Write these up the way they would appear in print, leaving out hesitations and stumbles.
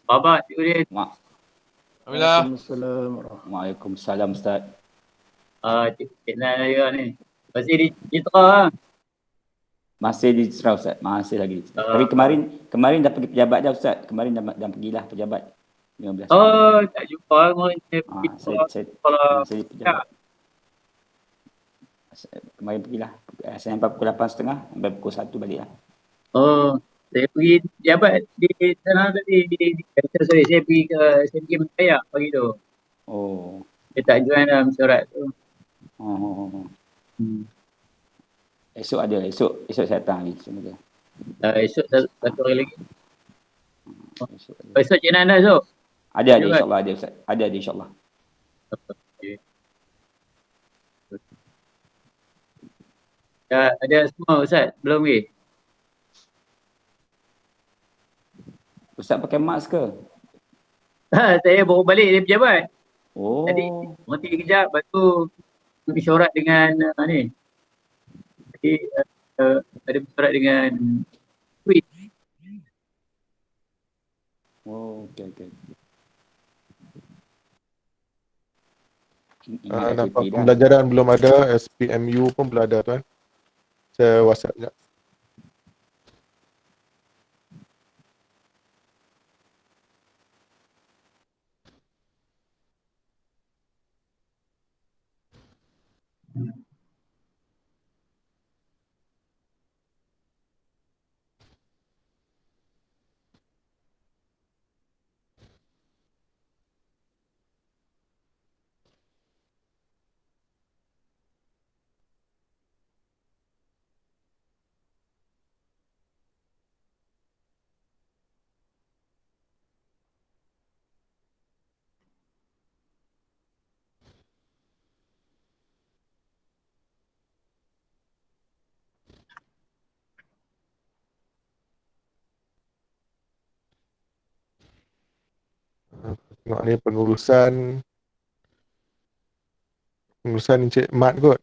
Bapak, cikgu dia. Ma- Alhamdulillah. Waalaikumsalam Ustaz. Cik Nan juga ni. Masih di Citra lah. Masih di Serau Ustaz, masih lagi di Serau. Ah. Tapi kemarin dah pergi pejabat dah Ustaz. Kemarin dah pergilah pejabat 15 hari. Oh, tak jumpa kemarin. Saya di pejabat. Kemarin pergilah. Saya sampai pukul 8.30 sampai pukul 1 balik lah. Oh, saya pergi jabat di sana tadi. Sorry, saya pergi ke SMK Mentaya pagi tu. Oh. Saya tak join dalam mesyuarat tu. Esok saya datang lagi semoga. Esok satu hari lagi. Esok Cik Nan dah esok? Ada insyaAllah ada Ustaz. Ada insyaAllah. Okay. Ada semua Ustaz? Belum lagi? Ustaz pakai mask ke? Saya baru balik dari pejabat. Oh. Tadi berhenti kejap, lepas tu mesyuarat dengan ni. Jadi ada mesyuarat dengan tweet. Oh, okey. Nampak pembelajaran belum ada, SPMU pun belum ada tuan. Saya WhatsApp sekejap. Tengok ni pengurusan Encik Mat kot.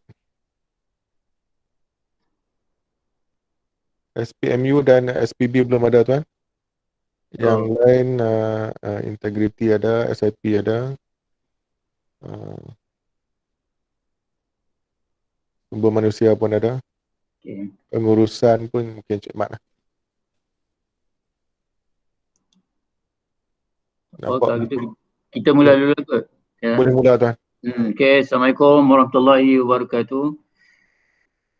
SPMU dan SPB belum ada tuan. Yang lain integriti ada, SIP ada. Sumber manusia pun ada. Okay. Pengurusan pun mungkin Encik Mat lah. Kalau gitu kita mula dulu kot. Ya. Boleh mula tuan. Okay, Assalamualaikum warahmatullahi wabarakatuh.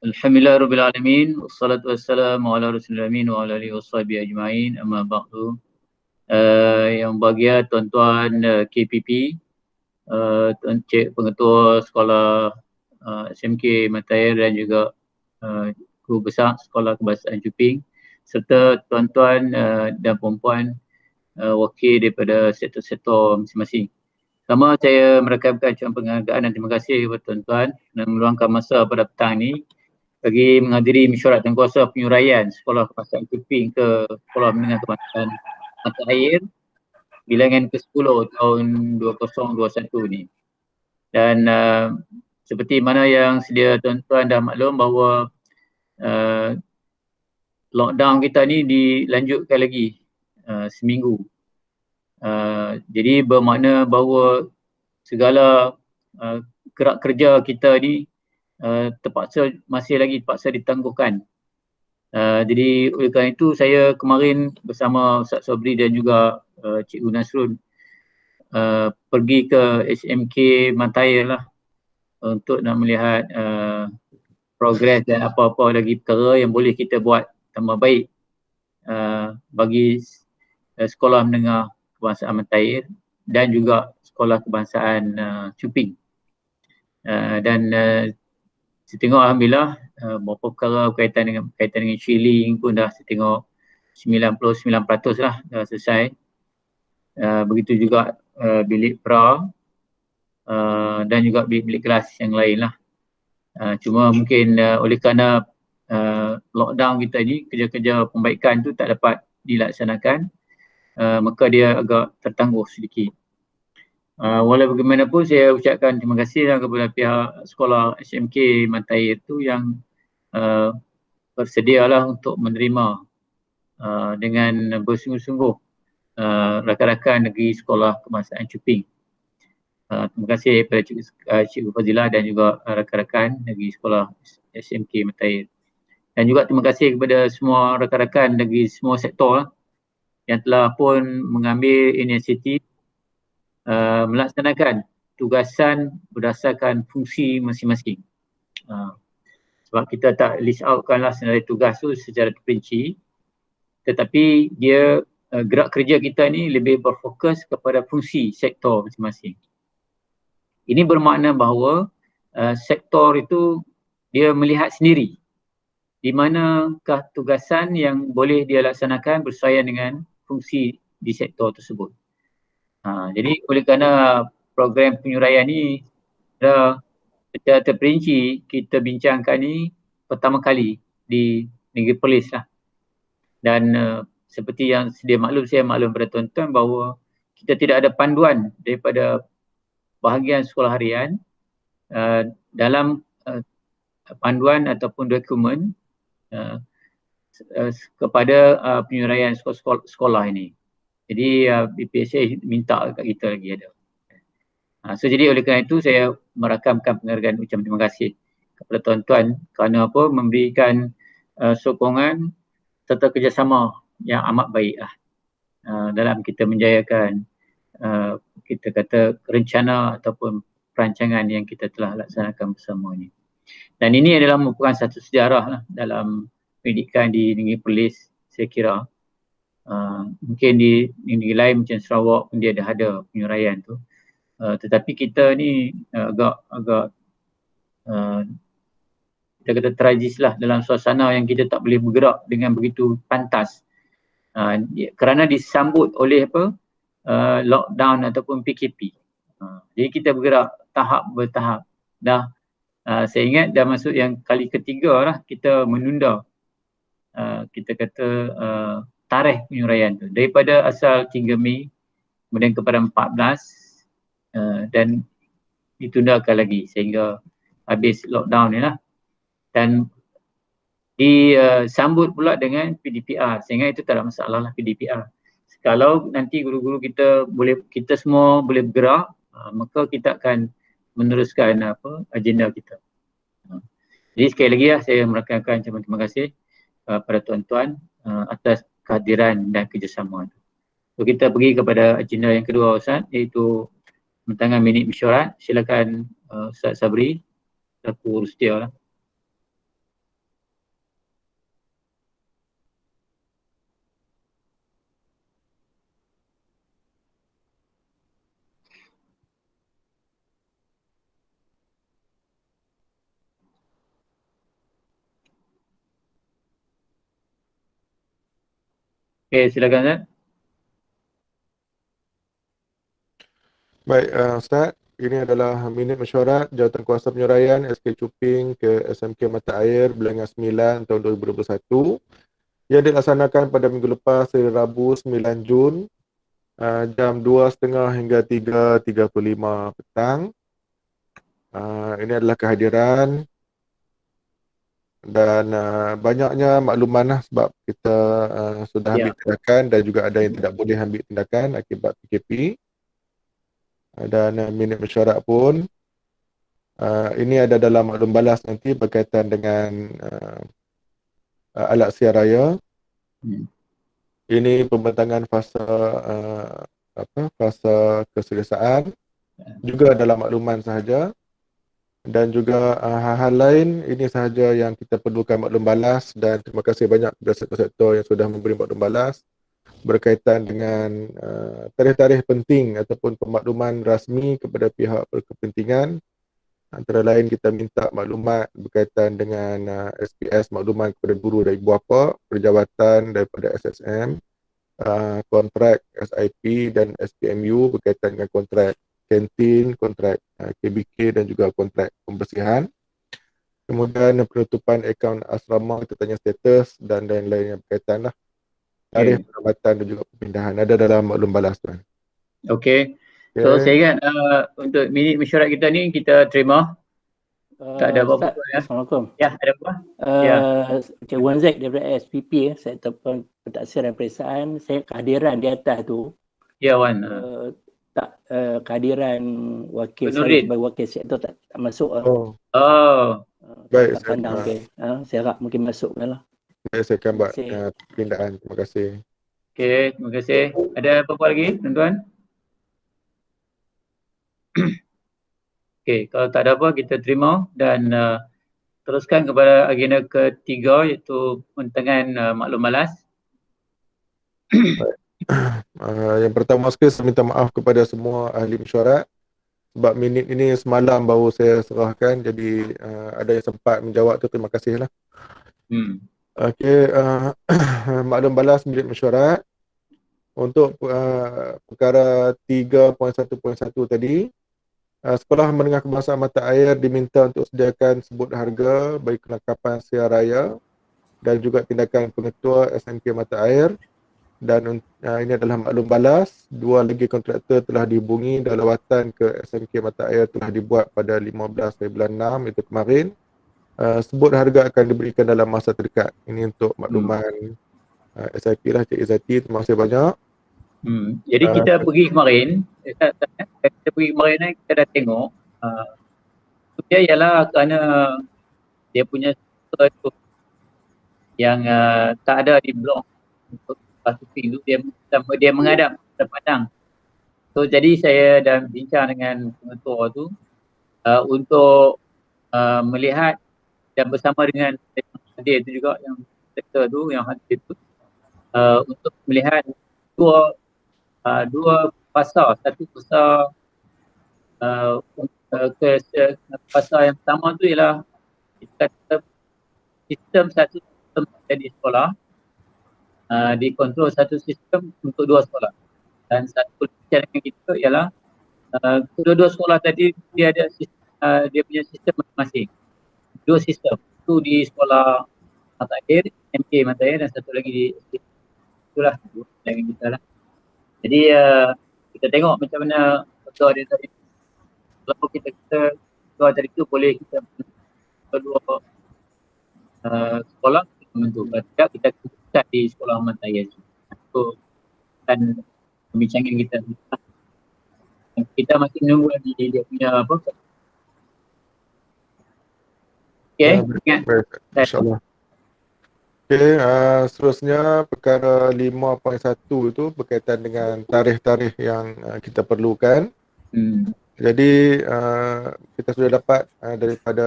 Alhamdulillahirrabbilalamin. Wassalatu wassalamu ala rasulil amin wa ala alihi washabihi ajma'in. Amma ba'du. Yang bahagia tuan-tuan KPP, Encik Pengetua Sekolah SMK Matair dan juga Guru Besar Sekolah Kebangsaan Juping, serta tuan-tuan dan puan-puan wakil daripada sektor-sektor masing-masing. Pertama, saya merakamkan ucapan penghargaan dan terima kasih kepada tuan-tuan dan meluangkan masa pada petang ini bagi menghadiri mesyuarat tengkuasa penyuraian Sekolah Kebangsaan Juping ke Sekolah Menengah Kebangsaan Matair bilangan ke-10 tahun 2021 ni. Dan seperti mana yang sedia tuan-tuan dah maklum bahawa lockdown kita ni dilanjutkan lagi seminggu. Jadi bermakna bahawa segala gerak kerja kita ni masih lagi terpaksa ditangguhkan. Jadi oleh kerana itu saya kemarin bersama Ustaz Sobri dan juga Cikgu Nasrun pergi ke SMK Matair lah untuk nak melihat progres dan apa-apa lagi perkara yang boleh kita buat tambah baik bagi Sekolah Menengah Kebangsaan Matair dan juga Sekolah Kebangsaan Cuping. Dan saya tengok Alhamdulillah beberapa perkara berkaitan dengan shilling pun dah saya tengok 99% lah dah selesai. Begitu juga bilik pra dan juga bilik kelas yang lain lah. Cuma mungkin oleh kerana lockdown kita ni, kerja-kerja pembaikan tu tak dapat dilaksanakan, maka dia agak tertangguh sedikit. Walau bagaimanapun saya ucapkan terima kasih kepada pihak sekolah SMK Matair tu yang bersedialah untuk menerima dengan bersungguh-sungguh rakan-rakan negeri Sekolah Kebangsaan Chuping. Terima kasih kepada Cikgu Fazilah dan juga rakan-rakan negeri Sekolah SMK Mata Air. Dan juga terima kasih kepada semua rakan-rakan negeri semua sektor yang telah pun mengambil inisiatif melaksanakan tugasan berdasarkan fungsi masing-masing. Sebab kita tak list outkanlah senarai tugas tu secara terperinci, tetapi dia gerak kerja kita ni lebih berfokus kepada fungsi sektor masing-masing. Ini bermakna bahawa sektor itu dia melihat sendiri di manakah tugasan yang boleh dia laksanakan bersesuaian dengan fungsi di sektor tersebut. Jadi oleh kerana program penyuraian ni secara terperinci kita bincangkan ni pertama kali di negeri Perlis lah. Dan seperti yang sedia maklum, saya maklum pada tuan-tuan bahawa kita tidak ada panduan daripada bahagian sekolah harian dalam panduan ataupun dokumen kepada penyuraian sekolah ini. Jadi BPSA minta kat kita lagi ada. So jadi oleh kerana itu saya merakamkan penghargaan ucapan terima kasih kepada tuan-tuan kerana memberikan sokongan serta kerjasama yang amat baik dalam kita menjayakan kita kata rencana ataupun perancangan yang kita telah laksanakan bersama ini. Dan ini adalah merupakan satu sejarah dalam pendidikan di negeri Perlis, saya kira. Mungkin di negeri lain macam Sarawak pun dia dah ada penyuraian tu. Tetapi kita ni agak kita kata tragis lah dalam suasana yang kita tak boleh bergerak dengan begitu pantas. Kerana disambut oleh lockdown ataupun PKP. Jadi kita bergerak tahap bertahap. Saya ingat dah masuk yang kali ketiga lah kita menunda kita kata tarikh penyuraian tu. Daripada asal 3 Mei kemudian kepada 14 dan ditundakan lagi sehingga habis lockdown ni lah. Dan disambut pula dengan PDPR sehingga itu tak ada masalah lah PDPR. Kalau nanti guru-guru kita semua boleh bergerak, maka kita akan meneruskan agenda kita. Jadi sekali lagi saya merakamkan ucapan terima kasih pada tuan-tuan atas kehadiran dan kerjasama. So kita pergi kepada agenda yang kedua Ustaz, iaitu pembentangan minit mesyuarat. Silakan Ustaz Sabri selaku Rustia lah. Okey, silakan Ustaz. Baik, Ustaz. Ini adalah minit mesyuarat Jawatankuasa Penyuraian SK Chuping ke SMK Mata Air Bilangan 9 tahun 2021 yang dilaksanakan pada minggu lepas hari Rabu 9 Jun jam 2.30 hingga 3.35 petang. Ini adalah kehadiran dan banyaknya makluman lah sebab kita sudah ambil tindakan dan juga ada yang tidak boleh ambil tindakan akibat PKP. Dan minit mesyuarat pun ini ada dalam maklum balas nanti berkaitan dengan alat siar raya. Ini pembentangan fasa fasa keselesaan juga dalam makluman sahaja. Dan juga hal-hal lain ini sahaja yang kita perlukan maklum balas, dan terima kasih banyak kepada sektor-sektor yang sudah memberi maklum balas berkaitan dengan tarikh-tarikh penting ataupun pemakluman rasmi kepada pihak berkepentingan. Antara lain kita minta maklumat berkaitan dengan SPS, makluman kepada guru dari ibu bapa, perjawatan daripada SSM, kontrak SIP dan SPMU berkaitan dengan kontrak kantin, kontrak KBK dan juga kontrak pembersihan. Kemudian penutupan akaun asrama, kita tanya status dan lain-lain yang berkaitan lah. Tarikh perawatan dan juga perpindahan ada dalam maklum balas tuan. Okey. So saya ingat untuk minit mesyuarat kita ni kita terima. Tak ada apa-apa ya. Assalamualaikum. Ya, ada apa? Encik Wan Zack daripada SPP, Sektor pentaksiran peperiksaan, saya kehadiran di atas tu Ya Wan. tak kehadiran wakil saya Penurin. sebagai wakil sektor tak masuk lah. Oh, Oh, baik. Tak pandang ke. Saya harap mungkin masukkan lah. Baik, saya akan buat Terima kasih. pindaan. Terima kasih. okey, terima kasih. Ada apa-apa lagi tuan-tuan? Okey, kalau tak ada apa kita terima dan teruskan kepada agenda ketiga iaitu pentengan maklum balas. Yang pertama sekali saya minta maaf kepada semua ahli mesyuarat sebab minit ini semalam baru saya serahkan, jadi ada yang sempat menjawab tu, terima kasih lah. Okey, maklum balas minit mesyuarat untuk perkara 3.1.1 tadi. Sekolah Menengah Kebangsaan Mata Air diminta untuk sediakan sebut harga bagi kelengkapan siar raya dan juga tindakan pengetua SMK Mata Air. Dan ini adalah maklum balas, 2 lagi kontraktor telah dihubungi dan lawatan ke SMK Mata Air telah dibuat pada 15 bulan 6 itu kemarin. Sebut harga akan diberikan dalam masa terdekat. Ini untuk makluman SIP lah, Cik Izzati. Terima kasih banyak. Jadi kita pergi kemarin, kita pergi kemarin ni kita dah tengok dia ialah kerana dia punya server tu yang tak ada di blok untuk pasuki tu, dia menghadap ke padang. So jadi saya dah bincang dengan pengetua tu untuk melihat dan bersama dengan hadir tu juga yang sektor tu yang hadir tu untuk melihat dua pasar, satu pasar pasar yang pertama tu ialah kita kata satu sistem di sekolah dikontrol satu sistem untuk 2 sekolah, dan satu cadangan kita ialah kedua-dua sekolah tadi dia ada dia punya sistem masing-masing, 2 sistem, tu di sekolah Mata Air, MK Mata Air, dan satu lagi di itulah cadangan kita lah. Jadi kita tengok macam mana ketua dia tadi. Kalau kita ketua tadi tu boleh kita kedua sekolah kita menentu. Kalau tidak kita keputuskan di sekolah Mata Air. So kan pembincangan kita. Kita masih menunggu lagi dia punya apa. Okey, ingat. InsyaAllah. Okey, seterusnya perkara 5.1 itu berkaitan dengan tarikh-tarikh yang kita perlukan. Jadi kita sudah dapat daripada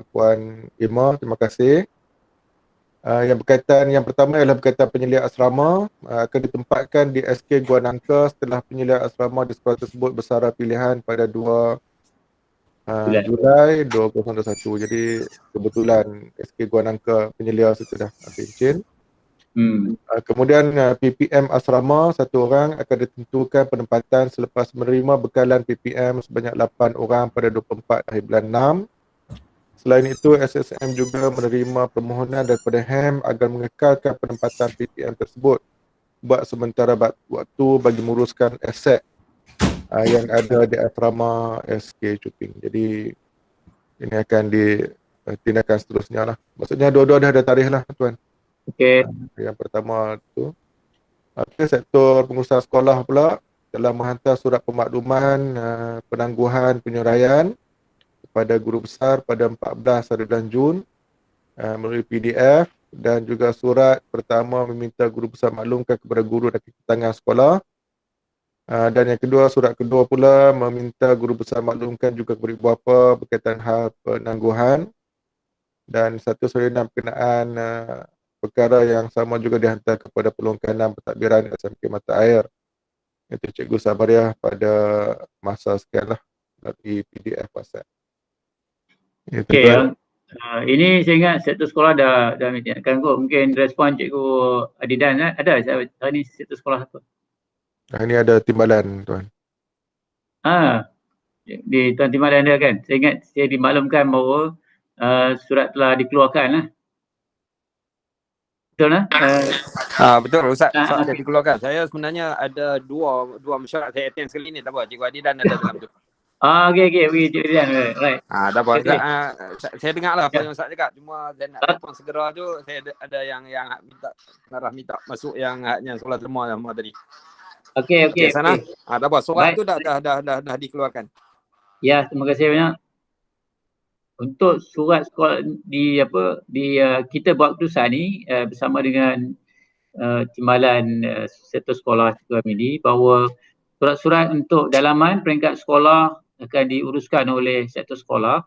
Puan Irma, terima kasih. Yang pertama ialah berkaitan penyelidik asrama akan ditempatkan di SK Gua Nangka setelah penyelidik asrama di sekolah tersebut bersara pilihan pada 2 Julai 2021. Jadi kebetulan SK Gua Nangka penyelia sudah pencin. Kemudian PPM asrama 1 orang akan ditentukan penempatan selepas menerima bekalan PPM sebanyak 8 orang pada 24 bulan 6. Selain itu, SSM juga menerima permohonan daripada HEM agar mengekalkan penempatan PPM tersebut buat sementara waktu bagi menguruskan aset yang ada di asrama SK Cuping. Jadi ini akan ditindakan seterusnya lah. Maksudnya dua-dua dah ada tarikh lah tuan. Okey. Yang pertama tu sektor pengusaha sekolah pula telah menghantar surat pemakluman penangguhan penyuraian kepada guru besar pada 14 bulan Jun melalui PDF, dan juga surat pertama meminta guru besar maklumkan kepada guru dan tangan sekolah. Dan yang kedua, surat kedua pula meminta guru besar maklumkan juga kepada ibu bapa berkaitan hal penangguhan. Dan satu salinan berkenaan perkara yang sama juga dihantar kepada peluang kanan pentadbiran SMK Mata Air, iaitu Cikgu Sabariah pada masa sekian lah melalui PDF WhatsApp. Okey, ini saya ingat sektor sekolah dah mintakan kot. Mungkin respon Cikgu Adidan ada hari ni sektor sekolah apa? Ini ada timbalan tuan. Di Tuan Timbalan ada kan? Saya ingat saya dimaklumkan bahawa surat telah dikeluarkan lah. Betul lah? Betul Ustaz, surat dah dikeluarkan. Saya sebenarnya ada dua mesyuarat saya attend sekali ni, tak apa. Cikgu Adidan ada dalam tu. Okey, Cik Rian. Right. Tak apa. Okey. Saya dengar lah apa Ya. yang Ustaz cakap. Cuma saya nak respon segera tu, saya ada yang minta masuk yang haknya solat lemah tadi. Okey, sana. Tak apa. Solat Baik. tu dah dikeluarkan. Ya, terima kasih banyak. Untuk surat sekolah kita buat keputusan ni bersama dengan timbalan sektor sekolah Sukamidi bahawa surat-surat untuk dalaman peringkat sekolah akan diuruskan oleh sektor sekolah,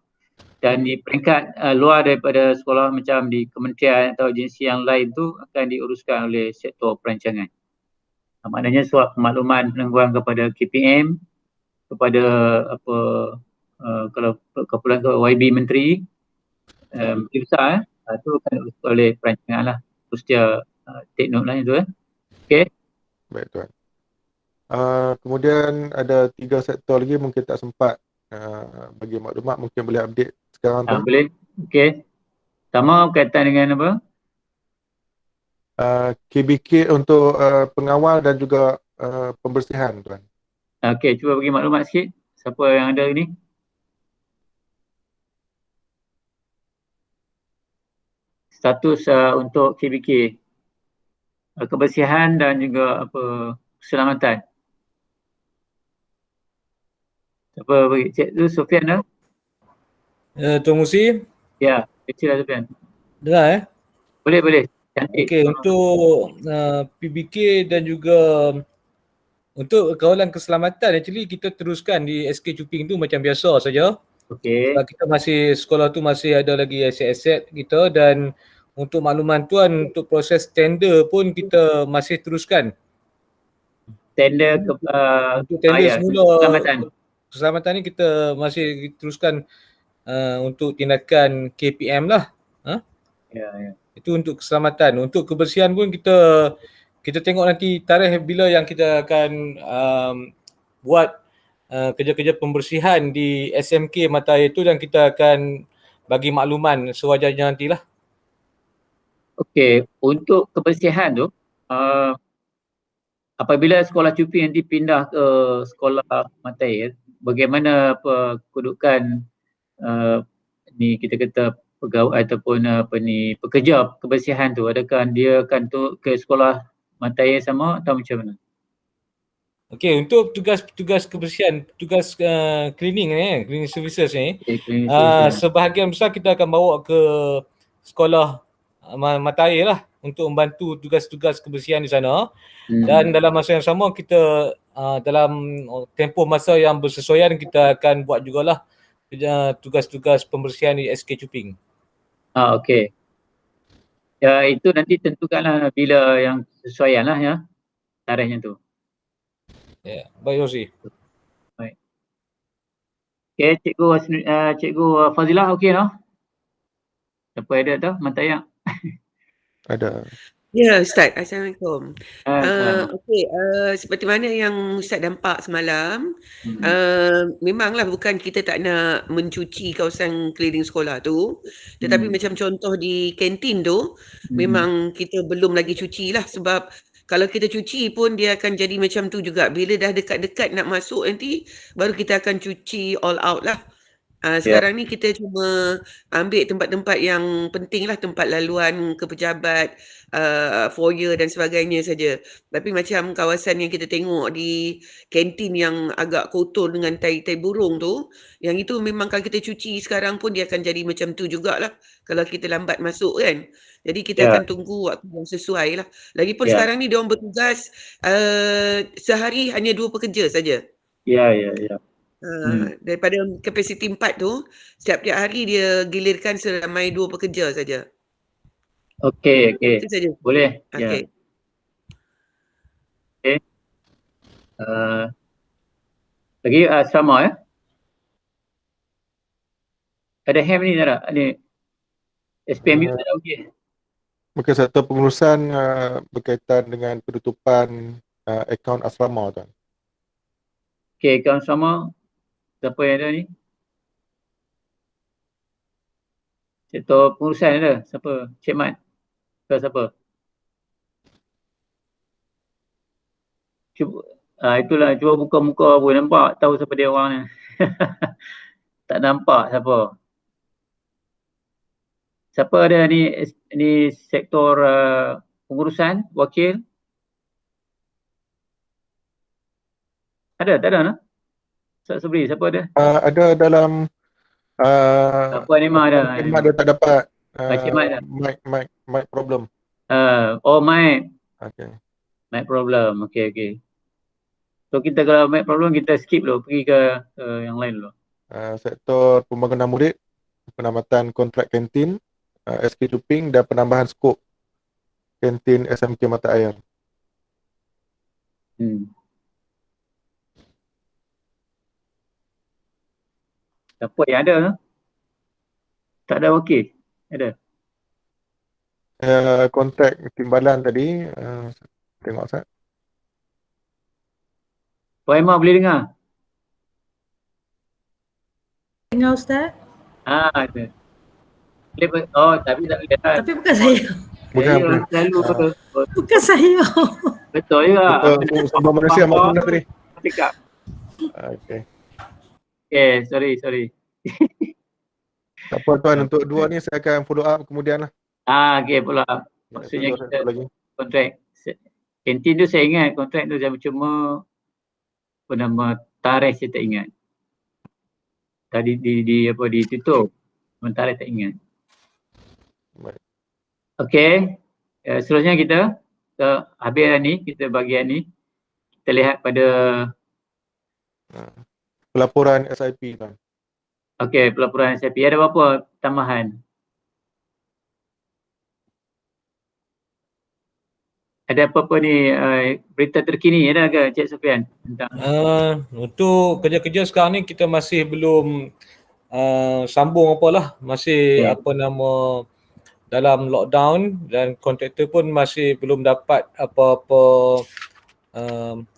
dan di peringkat luar daripada sekolah macam di kementerian atau agensi yang lain tu akan diuruskan oleh sektor perancangan. Maknanya surat pemakluman penangguhan kepada KPM, kepada kalau keperluan ke YB Menteri Menteri Besar itu akan diuruskan oleh perancangan lah. Terus dia take note lah itu. Okey. Baik tuan. Kemudian ada 3 sektor lagi mungkin tak sempat bagi maklumat, mungkin boleh update sekarang tuan. Boleh. Okey. Pertama berkaitan dengan apa? KBK untuk pengawal dan juga pembersihan tuan. Okey, cuba bagi maklumat sikit. Siapa yang ada ni? Status untuk KBK. Kebersihan dan juga keselamatan. Siapa bagi? Cik tu Sofian dah? Tuan Musi, Ya, kecil lah Sofian. dengar Boleh. Cantik. Okey, untuk PBK dan juga untuk kawalan keselamatan, actually kita teruskan di SK Cuping tu macam biasa saja. Okey. Sebab kita sekolah tu masih ada lagi aset-aset kita, dan untuk makluman tuan, untuk proses tender pun kita masih teruskan. Tender Untuk tender semula keselamatan ni kita masih teruskan untuk tindakan KPM lah. Ya. Itu untuk keselamatan. Untuk kebersihan pun kita tengok nanti tarikh bila yang kita akan buat kerja-kerja pembersihan di SMK Mata Air itu, dan kita akan bagi makluman sewajarnya nantilah. Okey, untuk kebersihan tu apabila sekolah Cuping nanti pindah ke sekolah Mata Air, bagaimana kedudukan ni kita kata pegawai ataupun pekerja kebersihan tu, adakah dia akan ke sekolah Mata Air sama atau macam mana? Okey, untuk tugas kebersihan, tugas cleaning services ni, sebahagian besar kita akan bawa ke sekolah Mata Air lah untuk membantu tugas-tugas kebersihan di sana. Dan dalam masa yang sama kita dalam tempoh masa yang bersesuaian kita akan buat jugalah tugas-tugas pembersihan di SK Cuping. Okey. Ya, itu nanti tentukanlah bila yang sesuaian lah ya, tarikhnya tu. Ya, baik Rosi. Baik. Okey, Cikgu Fazilah okey noh? Siapa ada tu? Mantaya. Ada. Ya Ustaz, Assalamualaikum. Assalamualaikum. Okey, seperti mana yang Ustaz nampak semalam, memanglah bukan kita tak nak mencuci kawasan keliling sekolah tu, tetapi macam contoh di kantin tu, memang kita belum lagi cuci lah, sebab kalau kita cuci pun dia akan jadi macam tu juga. Bila dah dekat-dekat nak masuk nanti, baru kita akan cuci all out lah. Sekarang ni kita cuma ambil tempat-tempat yang penting lah, tempat laluan ke pejabat, foyer dan sebagainya saja. Tapi macam kawasan yang kita tengok di kantin yang agak kotor dengan tai-tai burung tu, yang itu memang kalau kita cuci sekarang pun dia akan jadi macam tu jugalah kalau kita lambat masuk kan. Jadi kita akan tunggu waktu yang sesuai lah. Lagipun sekarang ni diorang bertugas sehari hanya 2 pekerja saja. Ya. Daripada kapasiti 4 tu, setiap hari dia gilirkan seramai 2 pekerja saja. Okey. Itu saja. Boleh. Okey. Okey. Lagi sama ya. Ada ham ni tak? Ni SPMU tak ada okey. Mungkin satu pengurusan berkaitan dengan penutupan akaun asrama tuan. Okey, akaun asrama. Siapa yang ada ni? Sektor pengurusan ada. Siapa? Cik Mat. Ke siapa? Cuba, itulah, cuba buka muka boleh nampak tahu siapa dia orang ni. Tak nampak siapa. Siapa ada ni sektor pengurusan, wakil? Ada, tak ada nah? Ustaz Subri, siapa ada? Ada dalam Puan Emma ada. Mak dia tak dapat Pakcik Mat ada. mic problem. Mic. Okay. Mic problem. Okay. So kita kalau mic problem kita skip dulu, pergi ke yang lain dulu. Sektor pembangunan murid, penambatan kontrak kantin, SK Cuping dan penambahan skop kantin SMK Mata Air. Siapa yang ada? Tak ada wakil? Ada? Kontrak timbalan tadi, tengok Ustaz. Puan Emma boleh dengar? Dengar Ustaz. Ada. Tapi tak boleh dengar. Tapi bukan saya. Bukan. Selalu Bukan saya. betul juga. Betul, semua manusia maklum dah tadi. Cakap. Okay, sorry. tak apa tuan, untuk dua ni saya akan follow up kemudian lah. Okay pula. Maksudnya kita kontrak kantin tu saya ingat, kontrak tu cuma apa nama tarikh saya tak ingat. Tadi ditutup. Tarikh tak ingat. Baik. Okey. Seterusnya kita habis ni, kita bagian ni. Kita lihat pada pelaporan SIP tuan. Okey, pelaporan SIP. Ada berapa tambahan? Ada apa-apa ni berita terkini ada ke Cik Sofian? Untuk kerja-kerja sekarang ni kita masih belum sambung apalah, masih dalam lockdown dan kontraktor pun masih belum dapat apa-apa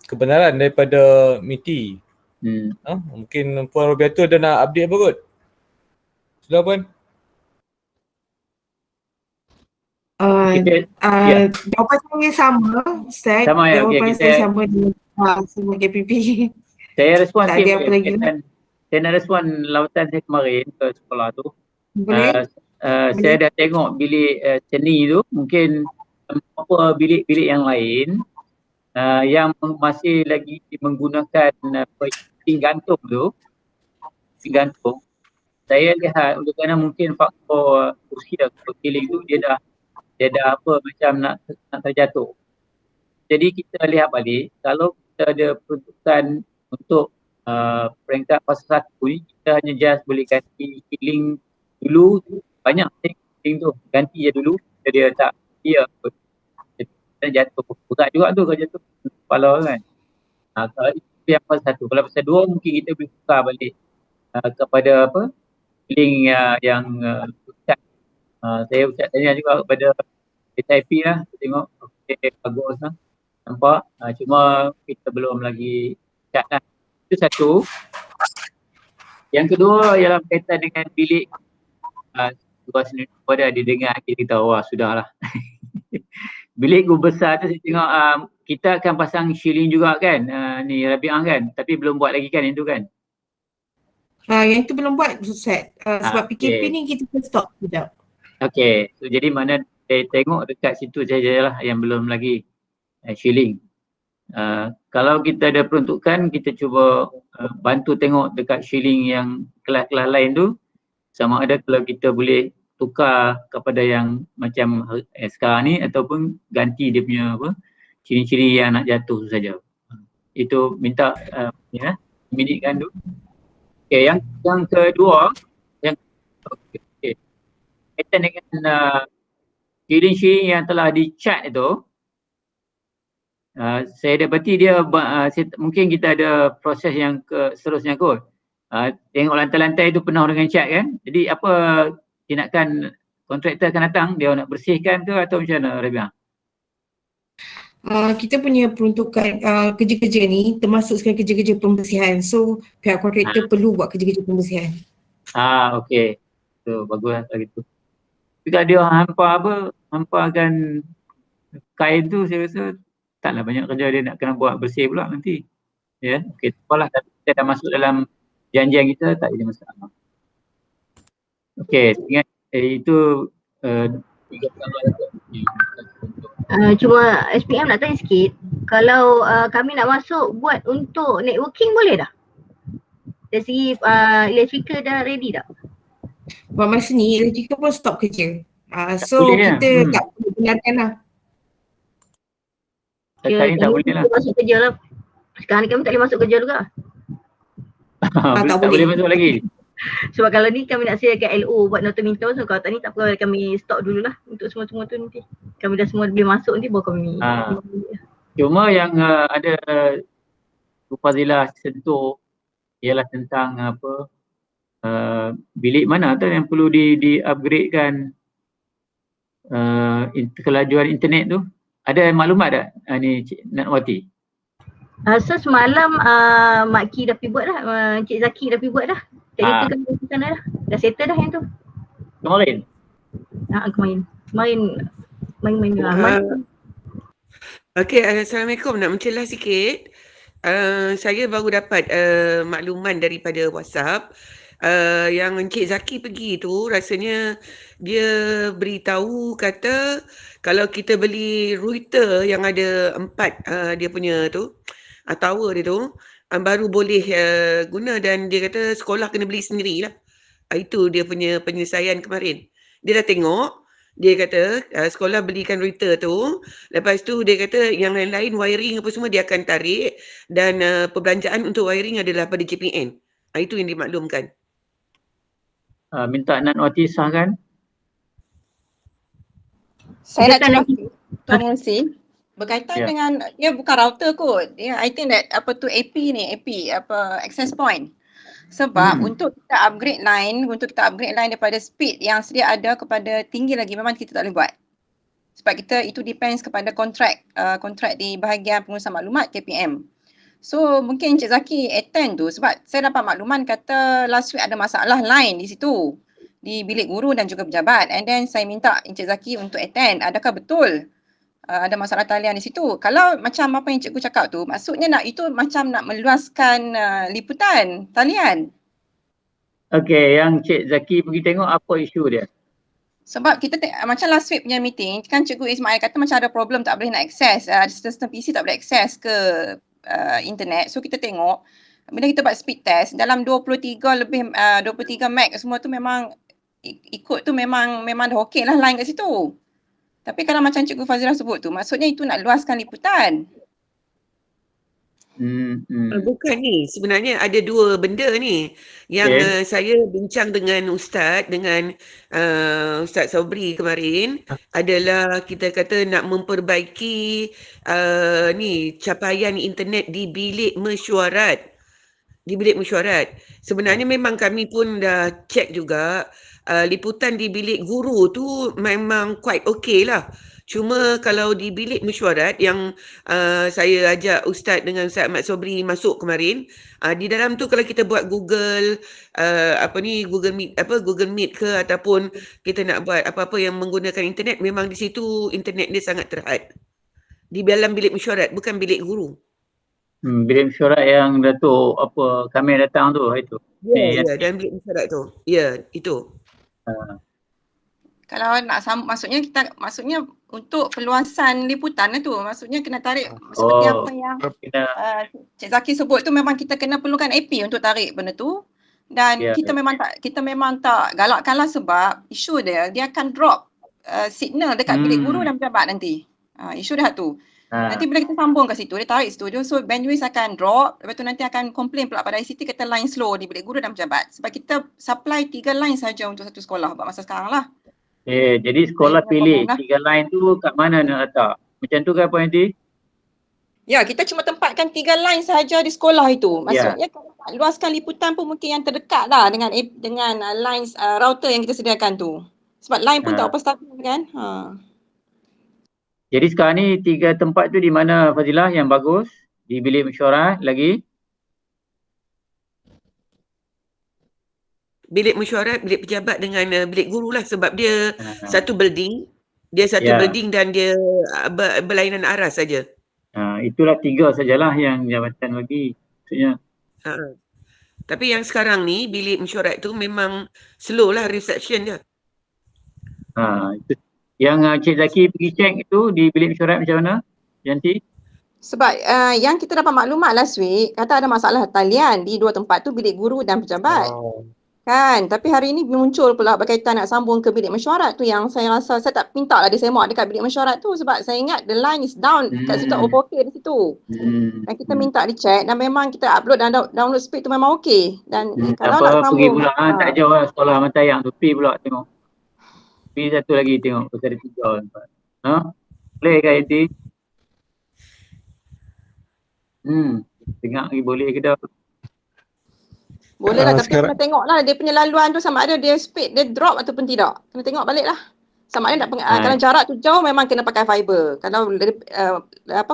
kebenaran daripada MITI. Mungkin Puan Roberto dah nak update apa kot? Sudah Puan? Jawapan saya sama, Ustaz. Jawapan saya sama dengan semua KPP. Saya respon tak ada apa lagi. Saya nak respon lawatan saya kemarin ke sekolah tu. Boleh? Saya dah tengok bilik seni tu, mungkin beberapa bilik-bilik yang lain yang masih lagi menggunakan ping gantung tu. Ping gantung. Saya lihat oleh kerana mungkin faktor usia keliling tu dia dah macam nak terjatuh. Jadi kita lihat balik, kalau kita ada peruntukan untuk peringkat fasa 1 ni, kita hanya just boleh ganti kiling dulu, banyak kiling tu, ganti je dulu, dia tak, dia jatuh, berat juga tu kalau jatuh kepala kan. Kalau itu yang fasa 1, kalau fasa 2 mungkin kita boleh tukar balik kepada kiling yang saya ucap tanya juga kepada SIP lah, tengok bagus lah, nampak, cuma kita belum lagi cat lah. Itu satu. Yang kedua ialah berkaitan dengan bilik tuan sendiri pada didengar kita, wah sudahlah. Bilik guru besar tu saya tengok kita akan pasang shielding juga kan, ni Rabi'ah kan, tapi belum buat lagi kan itu kan? Yang itu belum buat Ustaz, sebab PKP ni kita stop sekejap. Okey, so jadi mana saya tengok dekat situ sajalah yang belum lagi shielding. Kalau kita ada peruntukan, kita cuba bantu tengok dekat shielding yang kelas-kelas lain tu, sama ada kalau kita boleh tukar kepada yang macam sekarang ni ataupun ganti dia punya ciri-ciri yang nak jatuh saja. Itu minta minitkan tu. Okey, yang kedua, kaitan dengan shielding yang telah di-chat itu, saya dapati dia mungkin kita ada proses yang seterusnya kot. Tengok lantai-lantai itu penuh dengan cat kan. Jadi apa tindakan kontraktor akan datang, dia nak bersihkan ke atau macam mana Rabi'ah? Kita punya peruntukan kerja-kerja ni termasuk sekali kerja-kerja pembersihan. So pihak kontraktor perlu buat kerja-kerja pembersihan. Okey. So baguslah kalau gitu. Jika dia hamparkan kain tu, saya rasa taklah banyak kerja dia nak kena buat bersih pula nanti. Ya, okey, apalah, tapi kita dah masuk dalam janjian kita tak ada masalah. Okey, ingat itu tiga perkara tu. Cuma SPM nak tanya sikit, kalau kami nak masuk buat untuk networking boleh tak? Dari segi electrical dah ready tak? Buat masa ni electrical pun stop kerja. So boleh kita lah. tak boleh benarkan lah. Sekarang ni tak boleh lah. Masuk kerja lah. Sekarang ni kami tak boleh masuk kerja juga. Tak boleh masuk lagi. Sebab kalau ni kami nak siapkan LO buat nota minta, so kalau tak ni tak apa, kami stop dululah untuk semua-semua tu nanti. Kami dah semua boleh masuk nanti baru kami. Cuma yang ada Fazilah sentuh ialah tentang bilik mana tu yang perlu di-upgradekan kelajuan internet tu. Ada maklumat tak ni Cik Natwati? So semalam Mak Ki dah pergi buat dah, Encik Zaki dah pergi buat dah. Teknikal kami di sana dah. Dah settle dah yang tu. Kemarin? Main. Okey, Assalamualaikum. Nak mencelah sikit. Saya baru dapat makluman daripada WhatsApp. Yang Encik Zaki pergi tu rasanya dia beritahu kata kalau kita beli router yang ada 4 dia punya tu, tower dia tu, baru boleh guna, dan dia kata sekolah kena beli sendirilah. Itu dia punya penyelesaian kemarin. Dia dah tengok, dia kata sekolah belikan router tu, lepas tu dia kata yang lain-lain wiring apa semua dia akan tarik, dan perbelanjaan untuk wiring adalah pada JPN. Itu yang dimaklumkan. Minta Natwati sahkan. Saya nak cakap Tuan MC berkaitan dengan dia bukan router kot. Dia I think that AP access point. Sebab untuk kita upgrade line daripada speed yang sedia ada kepada tinggi lagi memang kita tak boleh buat. Sebab kita itu depends kepada kontrak di bahagian pengurusan maklumat KPM. So mungkin Encik Zaki attend tu sebab saya dapat makluman kata last week ada masalah line di situ, di bilik guru dan juga pejabat, and then saya minta Encik Zaki untuk attend. Adakah betul ada masalah talian di situ? Kalau macam apa yang cikgu cakap tu, maksudnya itu macam nak meluaskan liputan talian. Okey, yang Cik Zaki pergi tengok apa isu dia? Sebab kita macam last week punya meeting kan Cikgu Ismail kata macam ada problem tak boleh nak akses, sistem PC tak boleh akses ke internet. So kita tengok bila kita buat speed test dalam 23 meg semua tu memang ikut tu memang dah okey lah line kat situ. Tapi kalau macam Cikgu Fazilah sebut tu maksudnya itu nak luaskan liputan. Bukan ni, sebenarnya ada dua benda ni yang saya bincang dengan Ustaz Sobri kemarin adalah kita kata nak memperbaiki capaian internet di bilik mesyuarat. Sebenarnya memang kami pun dah cek juga liputan di bilik guru tu memang quite okay lah. Cuma kalau di bilik mesyuarat yang saya ajak Ustaz dengan Ustaz Ahmad Sobri masuk kemarin, di dalam tu kalau kita buat Google Meet ke ataupun kita nak buat apa-apa yang menggunakan internet, memang di situ internet dia sangat terhad. Di dalam bilik mesyuarat, bukan bilik guru. Bilik mesyuarat yang Datuk kami datang tu itu. Ya, dalam bilik mesyuarat tu. Ya, itu. Kalau nak maksudnya untuk perluasan liputan tu maksudnya kena tarik seperti apa yang Cik Zaki sebut tu, memang kita kena perlukan AP untuk tarik benda tu, dan kita memang tak galakkanlah sebab isu dia akan drop signal dekat bilik guru dan pejabat nanti. Isu dia tu. Nanti bila kita sambung kat situ, dia tarik studio, so bandwidth akan drop, lepas tu nanti akan komplain pula pada ICT kata line slow di bilik guru dan pejabat. Sebab kita supply 3 line saja untuk satu sekolah buat masa sekarang lah. Jadi sekolah pilih 3 line tu kat mana nak letak? Macam tu ke apa nanti? Ya, kita cuma tempatkan 3 line sahaja di sekolah itu. Maksudnya kalau luaskan liputan pun mungkin yang terdekat lah dengan lines router yang kita sediakan tu. Sebab line pun tak apa stabil kan. Jadi sekarang ni 3 tempat tu di mana Fazilah yang bagus? Di bilik mesyuarat lagi? Bilik mesyuarat, bilik pejabat dengan bilik guru lah, sebab dia satu building. Dia satu building dan dia berlainan arah saja. Itulah 3 sajalah yang jabatan bagi maksudnya. Tapi yang sekarang ni bilik mesyuarat tu memang slow lah reception dia. Itu. Yang Cik Zaki pergi check itu di bilik mesyuarat macam mana, Yanti? Sebab yang kita dapat maklumat last week, kata ada masalah talian di dua tempat tu, bilik guru dan pejabat. Kan, tapi hari ini muncul pula berkaitan nak sambung ke bilik mesyuarat tu, yang saya rasa saya tak minta lah dia semak dekat bilik mesyuarat tu, sebab saya ingat the line is down kat situ, over okay di situ. Dan kita minta dicek dan memang kita upload dan download speed tu memang okey. Dan kalau nak Apa pergi sambung pula tak jauh lah sekolah Matayang tu, pergi pula tengok. Pergi satu lagi tengok, pasal ada 3 tempat. Boleh ke Yanti? Tengok lagi boleh ke dah? boleh lah, tapi kena tengok lah dia punya laluan tu sama ada dia speed dia drop ataupun tidak. Kena tengok balik lah. Sama ada nak kalau jarak tu jauh memang kena pakai fiber. Kalau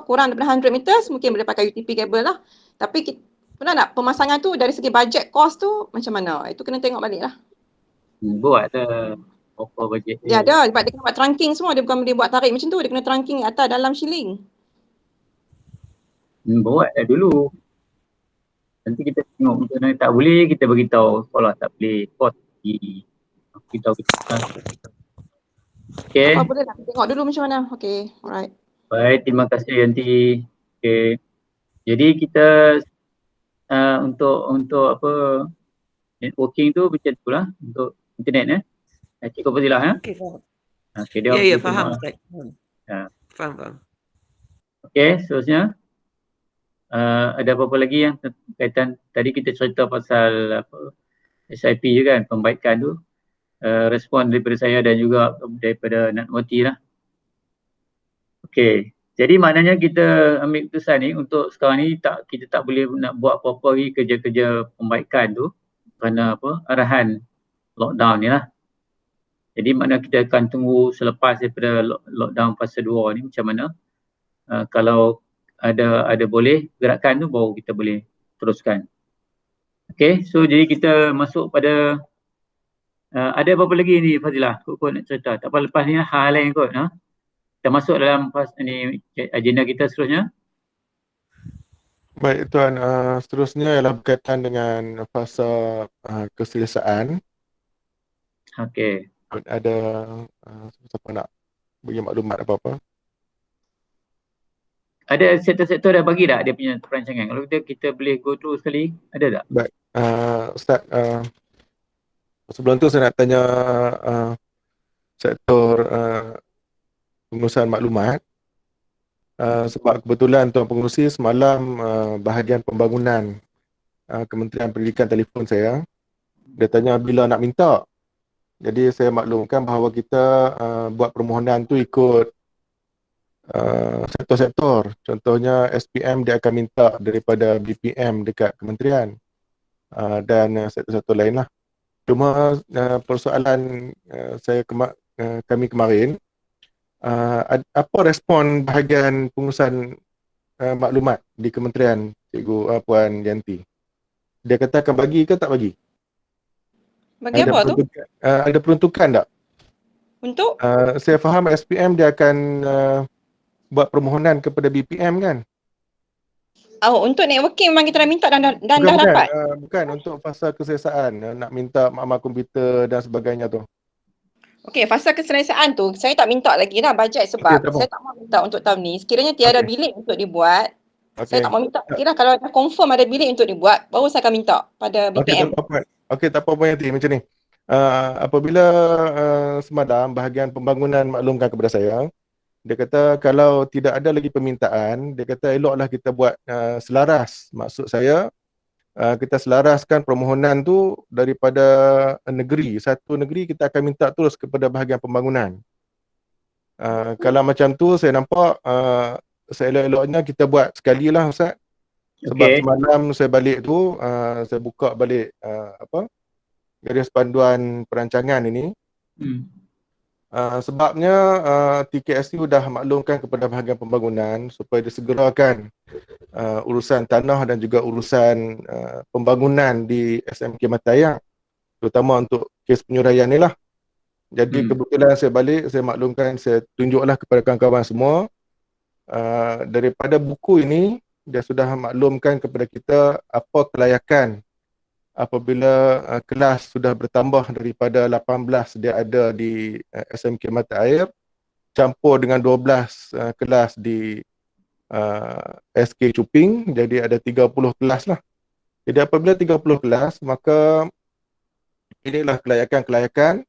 kurang daripada 100 meters mungkin boleh pakai UTP kabel lah. Tapi pernah nak pemasangan tu dari segi budget cost tu macam mana? Itu kena tengok balik lah. Buat lah. Apa budget dia? Ya ada, sebab dia kena buat trunking semua. Dia bukan dia buat tarik macam tu. Dia kena trunking atas dalam shilling. Buat lah dulu. Nanti kita tengok macam mana tak boleh, kita beritahu sekolah tak boleh, kos tinggi. Beritahu kita. Okay. Apa boleh lah, tengok dulu macam mana. Okay, alright. Baik, terima kasih Yanti. Okay. Jadi kita untuk apa networking tu macam tu lah untuk internet Cikgu Fazilah Okay, faham. Okay, ya, faham. Faham. Okay, seterusnya. Ada apa-apa lagi yang kaitan tadi kita cerita pasal SIP je kan, pembaikan tu, respon daripada saya dan juga daripada Natwati lah. Okey, jadi maknanya kita ambil keputusan ni untuk sekarang ni kita tak boleh nak buat apa-apa lagi kerja-kerja pembaikan tu kerana arahan lockdown ni lah. Jadi maknanya kita akan tunggu selepas daripada lockdown fasa 2 ni macam mana. Kalau ada boleh gerakan tu baru kita boleh teruskan. Okay, so jadi kita masuk pada ada apa-apa lagi ni Fazilah? Kau nak cerita? Tak apa, lepas ni hal lain kot. Kita masuk dalam ni agenda kita seterusnya. Baik Tuan, seterusnya ialah berkaitan dengan fasa keselesaan. Okay. Ada siapa nak bagi maklumat apa-apa? Ada sektor-sektor dah bagi tak dia punya perancangan? Kalau kita boleh go through sekali, ada tak? Baik, Ustaz, sebelum tu saya nak tanya sektor pengurusan maklumat. Sebab kebetulan Tuan Pengerusi semalam bahagian pembangunan Kementerian Pendidikan telefon saya. Dia tanya bila nak minta. Jadi saya maklumkan bahawa kita buat permohonan tu ikut sektor-sektor. Contohnya SPM dia akan minta daripada BPM dekat kementerian dan sektor-sektor lain lah. Cuma persoalan kami kemarin, apa respon bahagian pengurusan maklumat di kementerian, Cikgu Puan Yanti? Dia kata akan bagi ke tak bagi? Bagi apa tu? Ada peruntukan tak? Untuk? Saya faham SPM dia akan buat permohonan kepada BPM kan? Untuk networking memang kita dah minta dan dah dapat. Bukan untuk fasa keselesaan, nak minta makmal komputer dan sebagainya tu. Okey, fasa keselesaan tu saya tak minta lagi dah bajet sebab saya tak mau minta untuk tahun ni. Sekiranya tiada bilik untuk dibuat, saya tak mau minta lagi dah. Kalau dah confirm ada bilik untuk dibuat, baru saya akan minta pada BPM. Okey, tak apa-apa Yanti, macam ni. Apabila semalam bahagian pembangunan maklumkan kepada saya, dia kata kalau tidak ada lagi permintaan, dia kata eloklah kita buat selaras. Maksud saya, kita selaraskan permohonan tu daripada negeri. Satu negeri kita akan minta terus kepada bahagian pembangunan. Kalau macam tu saya nampak seelok-eloknya kita buat sekali lah Ustaz. Sebab semalam saya balik tu, saya buka balik garis panduan perancangan ini. Sebabnya TKSU dah maklumkan kepada bahagian pembangunan supaya disegerakan urusan tanah dan juga urusan pembangunan di SMK Matayang, terutama untuk kes penyuraian ni lah. Jadi kebetulan saya balik, saya maklumkan, saya tunjuklah kepada kawan-kawan semua daripada buku ini dia sudah maklumkan kepada kita apa kelayakan apabila kelas sudah bertambah daripada 18 dia ada di SMK Mata Air campur dengan 12 kelas di SK Cuping, jadi ada 30 kelas lah. Jadi apabila 30 kelas, maka inilah kelayakan-kelayakan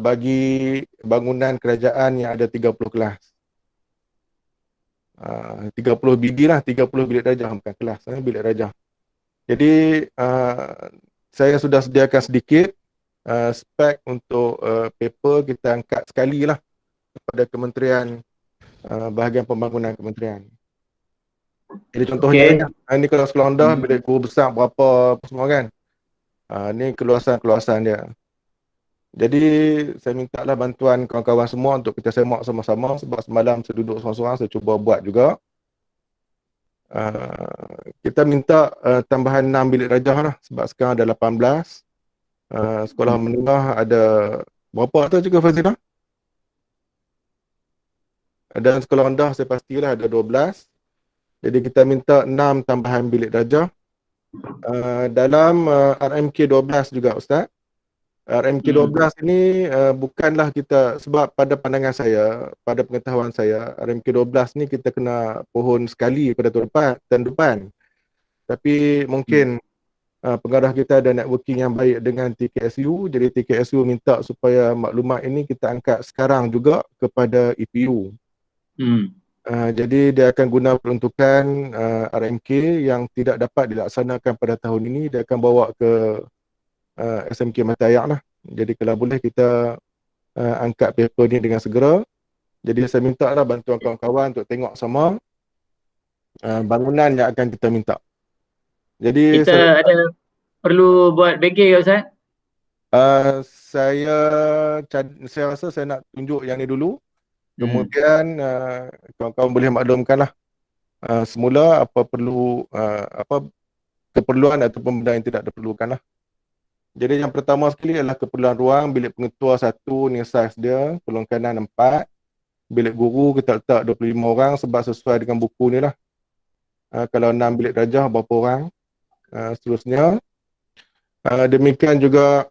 bagi bangunan kerajaan yang ada 30 kelas. 30 BD lah, 30 bilik darjah, bukan kelas, bilik darjah. Jadi saya sudah sediakan sedikit spek untuk paper, kita angkat sekali lah kepada Kementerian bahagian pembangunan kementerian. Jadi contohnya ini kalau sekolah rendah bilik guru besar berapa semua kan. Ni keluasan-keluasan dia. Jadi saya minta lah bantuan kawan-kawan semua untuk kita semak sama-sama, sebab semalam saya duduk seorang-seorang, saya cuba buat juga. Kita minta tambahan 6 bilik darjah lah, sebab sekarang ada 18. Sekolah menengah ada berapa tu juga Fazila? Dan sekolah rendah saya pastilah ada 12. Jadi kita minta 6 tambahan bilik darjah. Dalam RMK 12 juga Ustaz. RMK 12 ini bukanlah kita, sebab pada pandangan saya, pada pengetahuan saya, RMK 12 ni kita kena pohon sekali pada tahun depan. Tapi mungkin pengarah kita ada networking yang baik dengan TKSU, jadi TKSU minta supaya maklumat ini kita angkat sekarang juga kepada EPU. Jadi dia akan guna peruntukan RMK yang tidak dapat dilaksanakan pada tahun ini, dia akan bawa ke SMK Mata Air lah. Jadi kalau boleh kita angkat paper ni dengan segera. Jadi saya minta lah bantuan kawan-kawan untuk tengok sama bangunan yang akan kita minta. Jadi kita ada perlu buat bagel ke Ustaz? Saya rasa saya nak tunjuk yang ni dulu. Kemudian kawan-kawan boleh maklumkanlah semula apa perlu keperluan ataupun benda yang tidak diperlukan lah. Jadi yang pertama sekali adalah keperluan ruang. Bilik pengetua 1 ni saiz dia, peluang kanan 4. Bilik guru kita letak 25 orang sebab sesuai dengan buku ni lah. Kalau 6 bilik darjah berapa orang. Seterusnya demikian juga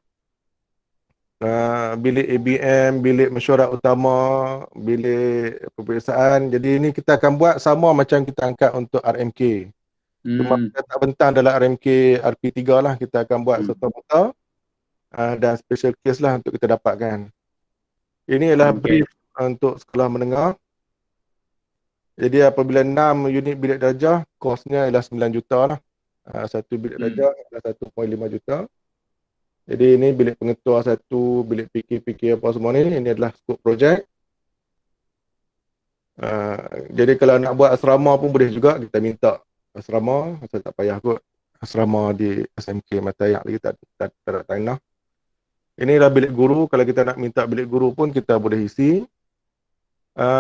bilik ABM, bilik mesyuarat utama, bilik peperiksaan. Jadi ini kita akan buat sama macam kita angkat untuk RMK. Cuma kita tak bentang dalam RMK RP3 lah, kita akan buat serta-merta dan special case lah untuk kita dapatkan. Ini adalah brief untuk sekolah menengah. Jadi apabila 6 unit bilik darjah, kosnya ialah 9 juta lah. Satu bilik darjah adalah 1.5 juta. Jadi ini bilik pengetua 1, bilik PK apa semua ni, ini adalah skop projek. Jadi kalau nak buat asrama pun boleh juga, kita minta asrama, saya tak payah kot asrama di SMK Mata Air lagi, tak ada tanah. Inilah bilik guru, kalau kita nak minta bilik guru pun kita boleh isi.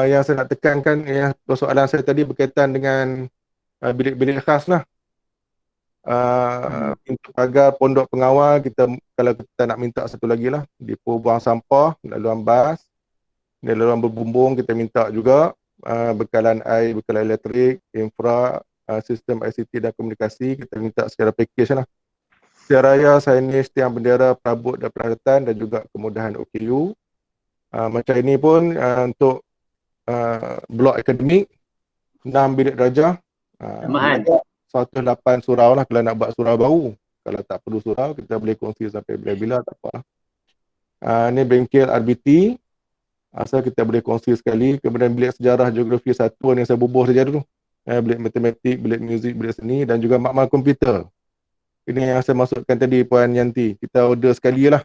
Yang saya nak tekankan, persoalan saya tadi berkaitan dengan bilik-bilik khas lah. Pintu pagar pondok pengawal, kita kalau kita nak minta satu lagi lah, depo buang sampah, laluan bas, laluan berbumbung kita minta juga, bekalan air, bekalan elektrik, infra, sistem ICT dan komunikasi kita minta secara package lah. Secara raya, signage, tiang bendera, perabot dan peralatan dan juga kemudahan OKU. Macam ini pun untuk blok akademik 6 bilik darjah. 108 surau lah kalau nak buat surau baru. Kalau tak perlu surau, kita boleh kongsi sampai bila-bila, tak apa. Ni bengkel RBT. Asal kita boleh kongsi sekali. Kemudian bilik sejarah geografi 1 ni saya bubuh saja dulu. Bilik matematik, bilik muzik, bilik seni dan juga makmal komputer. Ini yang saya maksudkan tadi Puan Yanti. Kita order sekali lah.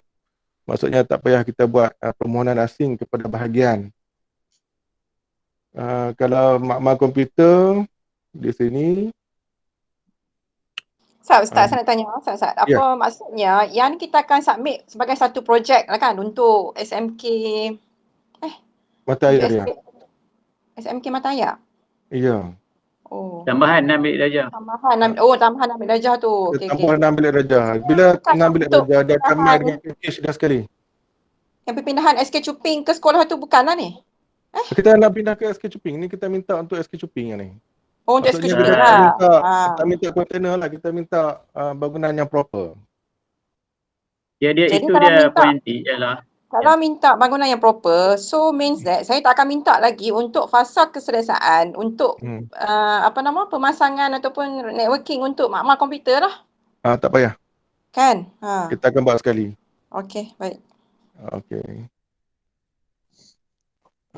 Maksudnya tak payah kita buat permohonan asing kepada bahagian. Kalau makmal komputer di sini. Ustaz, saya nak tanya Ustaz. Apa maksudnya yang kita akan submit sebagai satu projek lah kan untuk SMK Mata Air ya. SMK Mata Air? Ya. Oh. Tambahan 6 bilik darjah. Tambahan 6 bilik darjah tu. Tambahan 6 bilik darjah. Bila 6 bilik darjah dia akan main dengan package dah sekali. Yang perpindahan SK Cuping ke sekolah tu bukanlah ni? Kita nak pindah ke SK Cuping. Ni kita minta untuk SK Cuping yang ni. Oh, untuk Maksudnya SK kita Chuping tak lah. minta, tak minta kontainer lah, kita minta bangunan yang proper. Dia Jadi itu kalau dia minta, point inti ialah kalau minta bangunan yang proper, so means that saya tak akan minta lagi untuk fasa keselesaan untuk pemasangan ataupun networking untuk makmal komputer lah. Tak payah. Kan? Kita akan buat sekali. Okey, baik. Okey.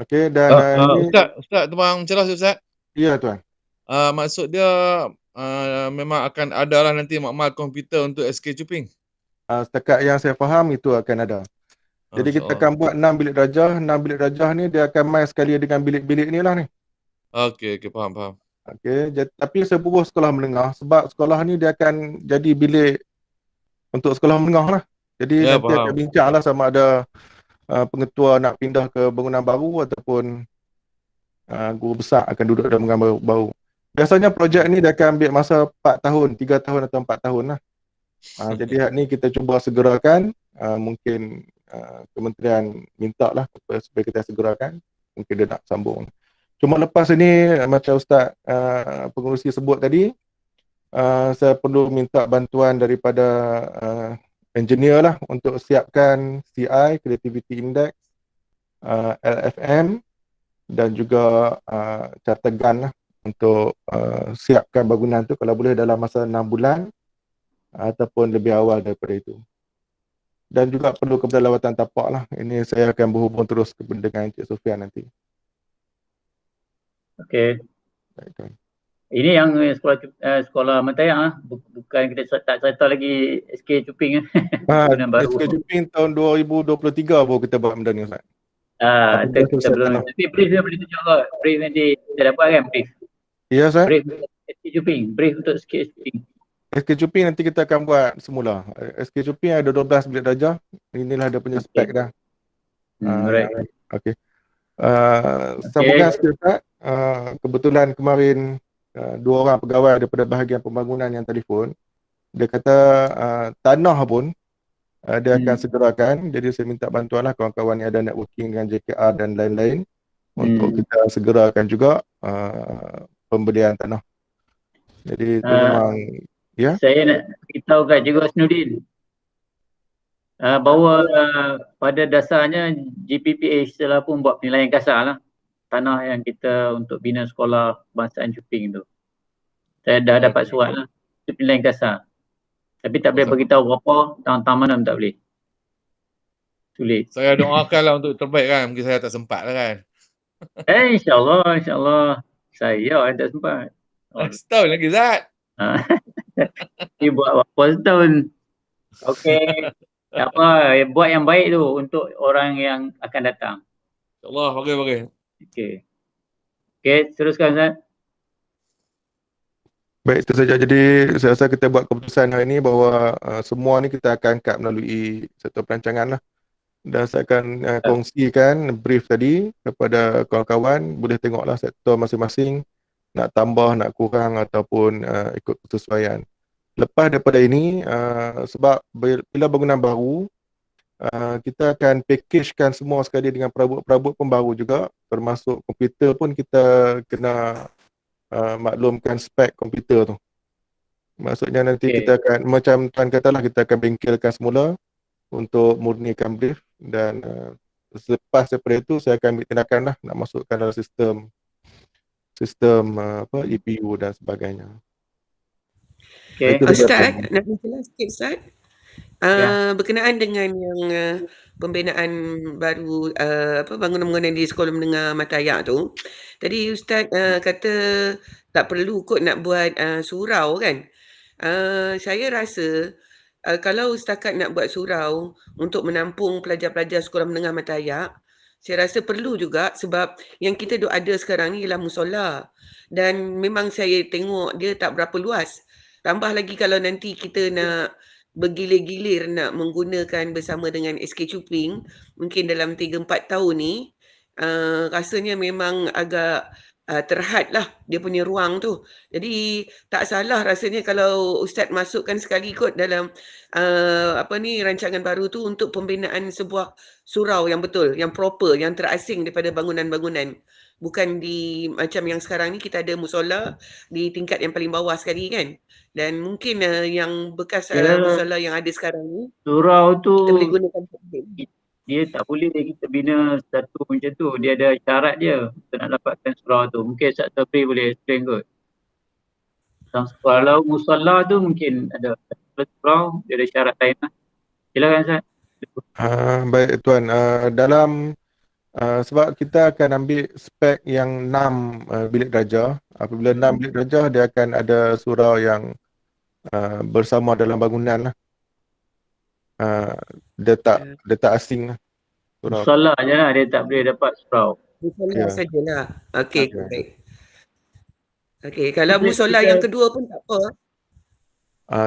Okey, dan ini... Ustaz, tuan jelas Ustaz? Ya, tuan. Maksud dia memang akan ada lah nanti makmal komputer untuk SK Chuping. Setakat yang saya faham itu akan ada. Jadi kita akan buat 6 bilik darjah. 6 bilik darjah ni dia akan main sekali dengan bilik-bilik ni lah ni. Okey, faham. Okey, tapi sebuah sekolah menengah, sebab sekolah ni dia akan jadi bilik untuk sekolah menengah lah. Jadi nanti faham. akan bincang lah sama ada pengetua nak pindah ke bangunan baru ataupun guru besar akan duduk dalam bangunan baru. Biasanya projek ni dia akan ambil masa 4 tahun, 3 tahun atau 4 tahun lah. Jadi hak ni kita cuba segerakan, mungkin kementerian minta lah supaya kita segerakan, mungkin dia nak sambung. Cuma lepas ini macam Ustaz pengurusi sebut tadi, saya perlu minta bantuan daripada engineer lah untuk siapkan CI, Creativity Index, LFM dan juga Chartergun lah untuk siapkan bangunan tu kalau boleh dalam masa 6 bulan ataupun lebih awal daripada itu. Dan juga perlu kepada lawatan tapak lah. Ini saya akan berhubung terus dengan Encik Sofian nanti. Okey. Ini yang sekolah Matayang bukan kita tak cerita lagi SK Chuping SK Chuping tahun 2023 baru kita buat benda ni Ustaz. Kita belum. Tapi brief dia boleh tunjuk kot. Brief nanti kita dapat kan brief. Ya Ustaz. Brief SK Chuping, brief untuk SK Chuping. SK Chuping nanti kita akan buat semula. SK Chuping ada 12 bilik darjah. Inilah dia punya spek dah. Alright. Okey. Sambungan sikit Ustaz. Kebetulan kemarin 2 orang pegawai daripada bahagian pembangunan yang telefon. Dia kata tanah pun dia akan segerakan. Jadi saya minta bantuanlah kawan-kawan yang ada networking dengan JKR dan lain-lain untuk kita segerakan juga pembelian tanah. Jadi itu memang ya. Saya nak beritahu kat Cikgu Asnudin bahawa pada dasarnya GPPH telah pun buat penilaian kasar lah tanah yang kita untuk bina sekolah bangsaan Chuping tu. Saya dah dapat surat lah. Itu penilaian kasar. Tapi tak boleh beritahu berapa, tahun mana tak boleh. Sulit. Saya doakanlah untuk terbaik kan. Mungkin saya tak sempat lah kan. InsyaAllah. Saya tak sempat. Setahun lagi Zat. Dia buat berapa setahun. Okey. Tak apa, buat yang baik tu untuk orang yang akan datang. InsyaAllah, bagus. Okey, teruskan Ustaz. Baik, itu saja. Jadi saya rasa kita buat keputusan hari ini bahawa semua ni kita akan angkat melalui sektor perancangan lah. Dan saya akan kongsikan brief tadi kepada kawan-kawan. Boleh tengoklah sektor masing-masing nak tambah, nak kurang ataupun ikut kesesuaian. Lepas daripada ini, sebab bila bangunan baru, kita akan packagekan semua sekali dengan perabot-perabot pun baru juga, termasuk komputer pun kita kena maklumkan spek komputer tu. Maksudnya nanti kita akan, macam tuan katalah, kita akan bengkelkan semula untuk murnikan brief dan selepas daripada itu saya akan ambil tindakan lah nak masukkan dalam sistem EPU dan sebagainya. Ustaz, nak jelas sikit Ustaz. Berkenaan dengan yang pembinaan baru bangunan-bangunan di sekolah menengah Matayak tu. Tadi Ustaz kata tak perlu kot nak buat surau kan. Saya rasa kalau setakat nak buat surau untuk menampung pelajar-pelajar sekolah menengah Matayak, saya rasa perlu juga sebab yang kita ada sekarang ni ialah musola. Dan memang saya tengok dia tak berapa luas. Tambah lagi kalau nanti kita nak bergilir-gilir nak menggunakan bersama dengan SK Chuping, mungkin dalam 3-4 tahun ni, rasanya memang agak terhad lah dia punya ruang tu. Jadi tak salah rasanya kalau Ustaz masukkan sekali kot dalam rancangan baru tu untuk pembinaan sebuah surau yang betul, yang proper, yang terasing daripada bangunan-bangunan Bukan di macam yang sekarang ni kita ada musola di tingkat yang paling bawah sekali kan. Dan mungkin yang bekas musola yang ada sekarang ni surau tu kita boleh gunakan dia tak boleh kita bina satu macam tu. Dia ada syarat dia untuk nak dapatkan surau tu. Mungkin Ustaz Sabri boleh explain kot. Kalau musola tu mungkin ada surau, dia ada syarat lain lah. Silakan Ustaz. Baik Tuan, dalam sebab kita akan ambil spek yang 6 bilik darjah. Apabila 6 bilik darjah, dia akan ada surau yang bersama dalam bangunan lah. Dia tak asing lah. Musola je lah, dia tak boleh dapat surau. Musola sajalah. Okey, baik. Okey, kalau musola yang kedua pun tak apa.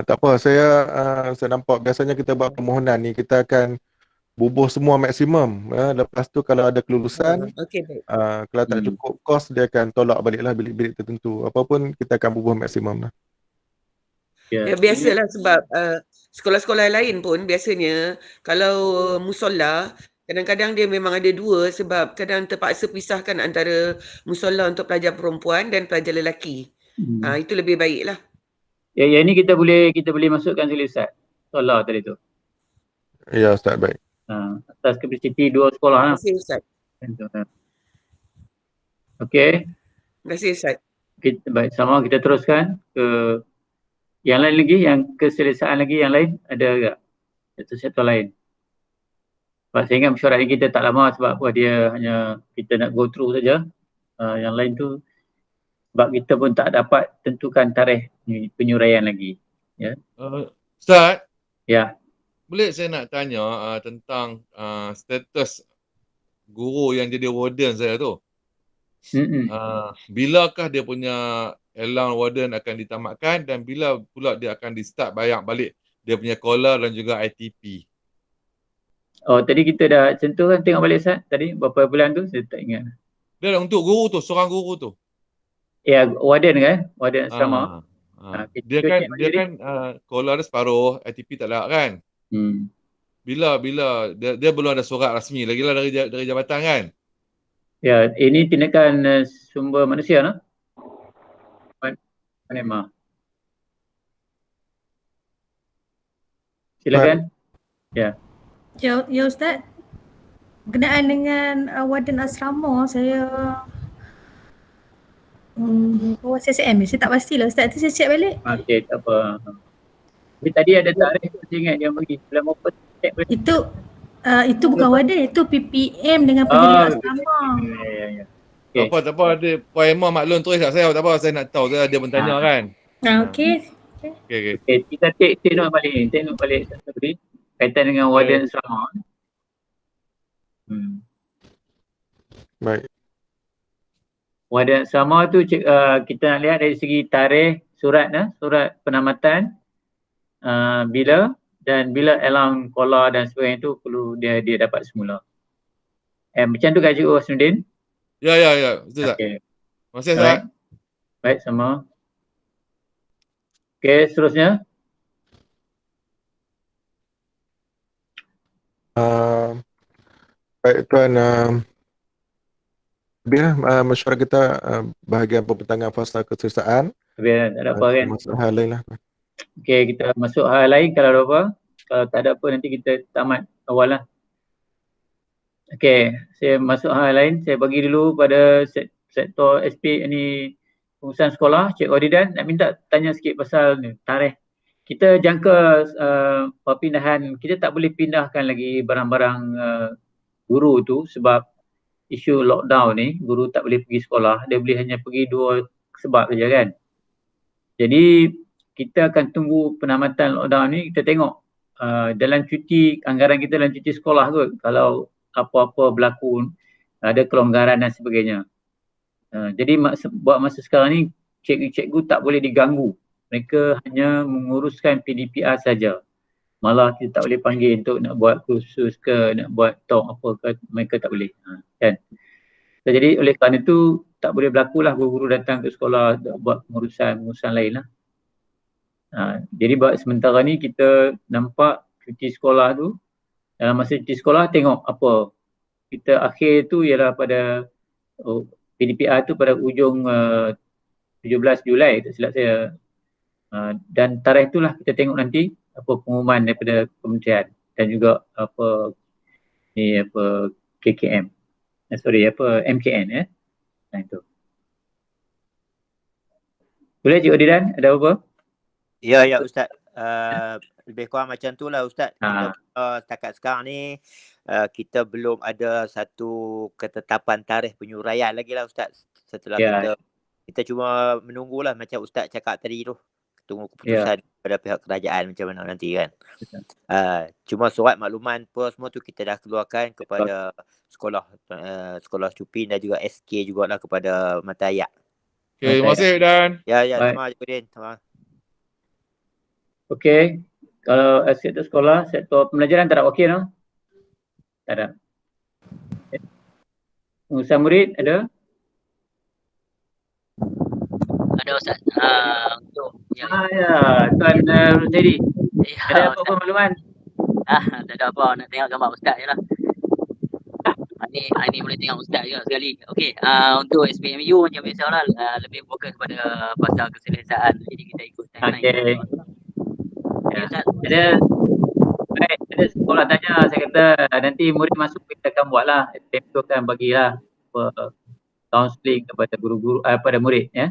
Tak apa, saya nampak biasanya kita buat permohonan ni, kita akan bubuh semua maksimum. Lepas tu kalau ada kelulusan, kalau tak cukup kos, dia akan tolak balik lah bilik-bilik tertentu. Apapun kita akan bubuh maksimum lah. Ya, biasalah sebab sekolah-sekolah lain pun biasanya kalau musola kadang-kadang dia memang ada dua sebab kadang terpaksa pisahkan antara musola untuk pelajar perempuan dan pelajar lelaki. Itu lebih baik lah. Ya, ini kita boleh masukkan sekali Ustaz. Musola tadi tu. Ya Ustaz, baik. Atas kapasiti dua sekolah lah. Terima kasih Ustaz. Okey. Terima kasih Ustaz. Baik, sama kita teruskan ke yang lain lagi, yang keselesaan lagi yang lain ada tak? Sektor-sektor lain. Sebab saya ingat mesyuarat ini kita tak lama sebab apa dia hanya kita nak go through saja. Yang lain tu sebab kita pun tak dapat tentukan tarikh penyuraian lagi. Ya. Ustaz? Ya. Boleh saya nak tanya tentang status guru yang jadi warden saya tu? Bilakah dia punya allowance warden akan ditamatkan dan bila pula dia akan di-start bayar balik dia punya collar dan juga ITP? Oh, tadi kita dah sentuh kan, tengok balik Ustaz tadi berapa bulan tu saya tak ingat. Dia untuk guru tu, seorang guru tu. Ya, warden kan? Warden asrama. Dia kan collar dia separuh, ITP tak ada kan? Bila dia belum ada surat rasmi lagi lah dari jabatan kan? Ya, ini tindakan sumber manusia lah. Panema. Silakan. Ya. Ya Ustaz. Berkenaan dengan warden asrama, saya CSM saya tak pastilah Ustaz, tu saya check balik. Okey, tak apa. Tapi tadi ada tarikh saya ingat yang bagi bulan Maret check balik. Itu bukan warden, itu PPM dengan penjaga asrama. Ya. Okay. Tak apa, ada Puan Emma maklum tulis kat saya, tak apa, saya nak tahu dia bertanya kan. Okey. Kita take note balik Sabri kaitan dengan warden asrama. Baik. Warden asrama tu kita nak lihat dari segi tarikh surat penamatan bila dan bila allowance collar dan sebagainya tu perlu dia dapat semula. Macam tu kan Cikgu Wasnudin? Ya, betul tak? Okay. Terima kasih Ustaz. Baik, sama. Okey, seterusnya. Baik Tuan, biar mesyuarat kita bahagian pembentangan fasa keselesaan. Biar tak ada apa kan? Masuk hal lain lah. Okey, kita masuk hal lain kalau ada apa. Kalau tak ada apa nanti kita tamat awal lah. Okey, saya masuk hal lain. Saya bagi dulu pada sektor SP ni pengurusan sekolah, Cik Wadidan nak minta tanya sikit pasal ni, tarikh. Kita jangka perpindahan, kita tak boleh pindahkan lagi barang-barang guru tu sebab isu lockdown ni, guru tak boleh pergi sekolah, dia boleh hanya pergi 2 sebab saja kan. Jadi kita akan tunggu penamatan lockdown ni, kita tengok dalam cuti, anggaran kita dalam cuti sekolah kot, kalau apa-apa berlaku, ada kelonggaran dan sebagainya. Jadi buat masa sekarang ni, cikgu-cikgu tak boleh diganggu. Mereka hanya menguruskan PDPR saja. Malah kita tak boleh panggil untuk nak buat kursus ke, nak buat talk apa ke, mereka tak boleh. Kan? Jadi oleh kerana itu, tak boleh berlakulah guru-guru datang ke sekolah buat pengurusan lain lah. Jadi buat sementara ni kita nampak cuti sekolah tu, dalam masa cuti sekolah tengok apa. Kita akhir tu ialah pada PDPR tu pada ujung 17 Julai tak silap saya. Dan tarikh itulah kita tengok nanti apa pengumuman daripada kementerian dan juga KKM. MKN ya. Nah itu. Boleh Cik Odidan, ada apa? Ya Ustaz. Lebih kurang macam tu lah Ustaz. Kita setakat sekarang ni kita belum ada satu ketetapan tarikh penyuraian lagi lah Ustaz. Setelah kita cuma menunggulah macam Ustaz cakap tadi tu. Tunggu keputusan pada pihak kerajaan macam mana nanti kan. Cuma surat makluman apa semua tu kita dah keluarkan kepada sekolah Cupin dan juga SK jugalah kepada Mata Ayak. Okay, terima kasih Dan. Ya, sama Cik Udin. Okey, kalau sektor sekolah, sektor pembelajaran tak ada wakil no? Tak ada. Pengurusan murid ada? Ada Ustaz. Untuk Tuan Rosedi. Ada apa makluman? Tak ada apa, nak tengok gambar Ustaz je lah. Ini boleh tengok Ustaz juga sekali. Okey, untuk SPMU macam biasalah lebih fokus pada pasal keselesaan. Jadi kita ikut timeline. Ada sekolah tanya, saya kata nanti murid masuk kita akan buatlah. SPMU akan bagilah counselling kepada guru-guru pada murid ya.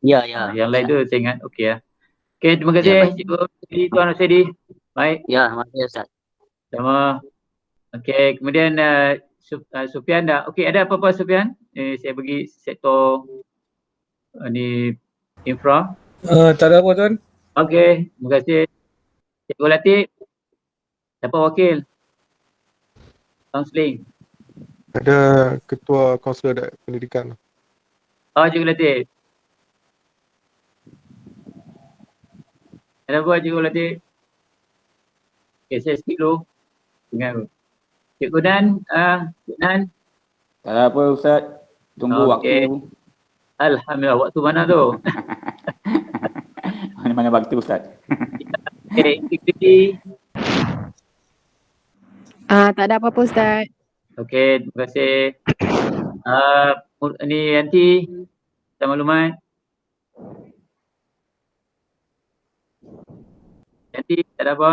Ya. Yang lain tu saya ingat okey ya. Okey, terima kasih Cikgu Tuan Rosedi. Baik. Ya, terima kasih Ustaz. Sama. Okey, kemudian Sufian dah. Okey, ada apa-apa Sufian? Saya bagi sektor ni infra. Tak ada apa Tuan. Okey, terima kasih. Cikgu Latif. Siapa wakil? Counselling. Ada ketua kaunselor pendidikan. Cikgu Latif. Ada apa Cikgu Latif? Okay, saya skip dulu. Dengar. Cikgu Dan, Cik Nan. Tak ada apa Ustaz. Tunggu waktu. Alhamdulillah, waktu mana tu? Mana waktu Ustaz? Okay, aktiviti. Tak ada apa-apa Ustaz. Okay, terima kasih. Ni nanti maklumat. Nanti tak ada apa?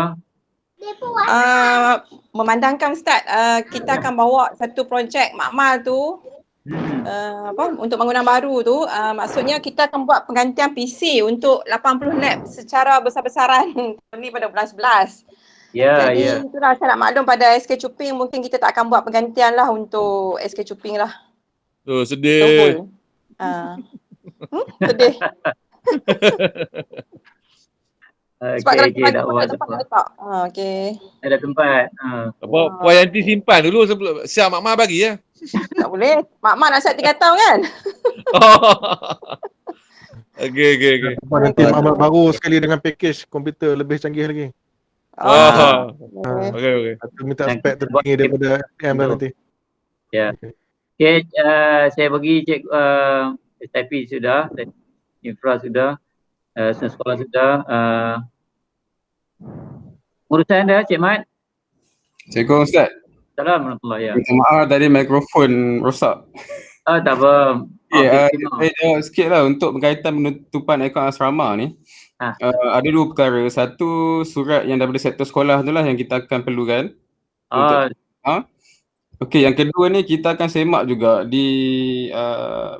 Memandangkan Ustaz, kita akan bawa satu projek makmal tu untuk bangunan baru tu, maksudnya kita akan buat penggantian PC untuk 80 lab secara besar-besaran ni pada bulan 11. Jadi itulah saya nak maklum pada SK Cuping, mungkin kita tak akan buat penggantian lah untuk SK Cuping lah. Sedih. Sedih. Sebab tak ada tempat nak letak. Ada tempat. Puan Yanti simpan dulu sebelum siap Mak bagi ya. Tak boleh. Mak nak siap 3 tahun kan? Okey. Nanti Mak baru sekali dengan package komputer lebih canggih lagi. Okey. Aku minta spek tertinggi daripada PM lah nanti. Ya. Okey, saya bagi cek SIP sudah, infra sudah, sekolah sudah. Urusan dah Cik Mat. Assalamualaikum Ustaz. Assalamualaikum ya. Minta maaf tadi mikrofon rosak. Tak apa. Saya jawab sikit lah untuk berkaitan penutupan akaun asrama ni. Ada 2 perkara. Satu, surat yang daripada sektor sekolah tu lah yang kita akan perlukan. Okey, yang kedua ni kita akan semak juga di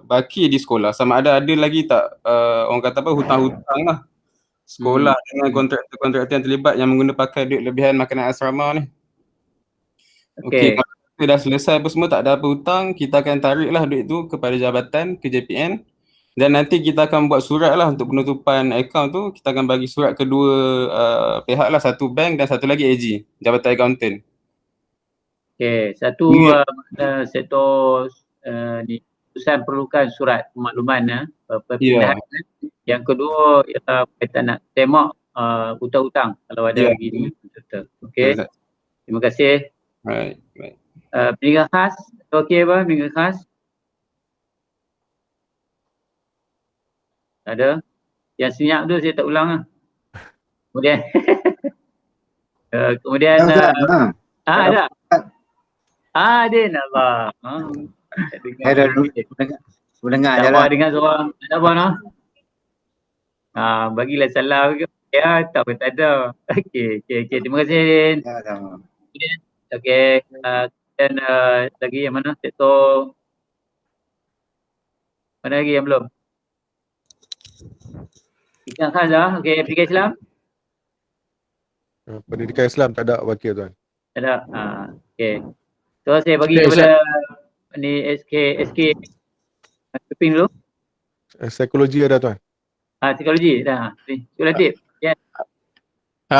baki di sekolah. Sama ada lagi tak orang kata apa hutang-hutang lah. Sekolah dengan kontraktor yang terlibat yang menggunakan pakai duit lebihan makanan asrama ni. Okey, kalau kita dah selesai apa semua, tak ada apa hutang, kita akan tariklah duit tu kepada jabatan ke JPN dan nanti kita akan buat surat lah untuk penutupan akaun tu. Kita akan bagi surat kedua pihak lah, satu bank dan satu lagi AG, Jabatan Accountant. Okey, satu sektor ni usaha perlukan surat makluman perpindahan. Yang kedua ialah kita nak semak hutang-hutang kalau ada gini. Okey. Terima kasih. Baik. Peningkat khas, okey apa peningkat khas? Ada? Yang senyap tu saya tak ulang lah. Kemudian ada. Din Allah. Mendengar je Tak lah. apa dengar seorang. Tak apa nah. Bagilah salah ke. Ya, tak apa, tak ada. Okey. Terima kasih Din. Ya, sama. Okey. Dan lagi yang mana? Sektor mana lagi yang belum? Ikan khas dah. Okey, pendidikan Islam? Pendidikan Islam tak ada wakil tuan. Tak ada. Okey. So saya bagi Okey, kepada ni SK Keping dulu. Psikologi ada tuan. Psikologi dah. Ni, Cik Latif. Ya.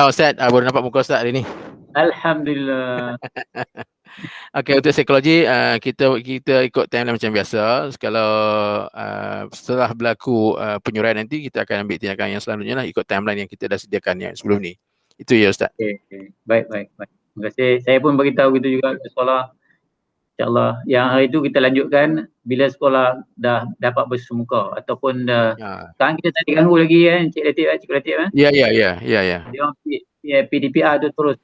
Ustaz, baru nampak muka Ustaz hari ni. Alhamdulillah. Okey, untuk psikologi kita ikut timeline macam biasa. Kalau setelah berlaku penyuraian nanti, kita akan ambil tindakan yang selanjutnya lah, ikut timeline yang kita dah sediakan yang sebelum ni. Itu ya Ustaz. Okey. Baik. Terima kasih. Saya pun bagi tahu gitu juga ke sekolah. InsyaAllah. Yang hari itu kita lanjutkan bila sekolah dah dapat bersemuka ataupun sekarang kita tak diganggu lagi kan Cik Latif kan? Ya. Dia orang PDPR tu terus.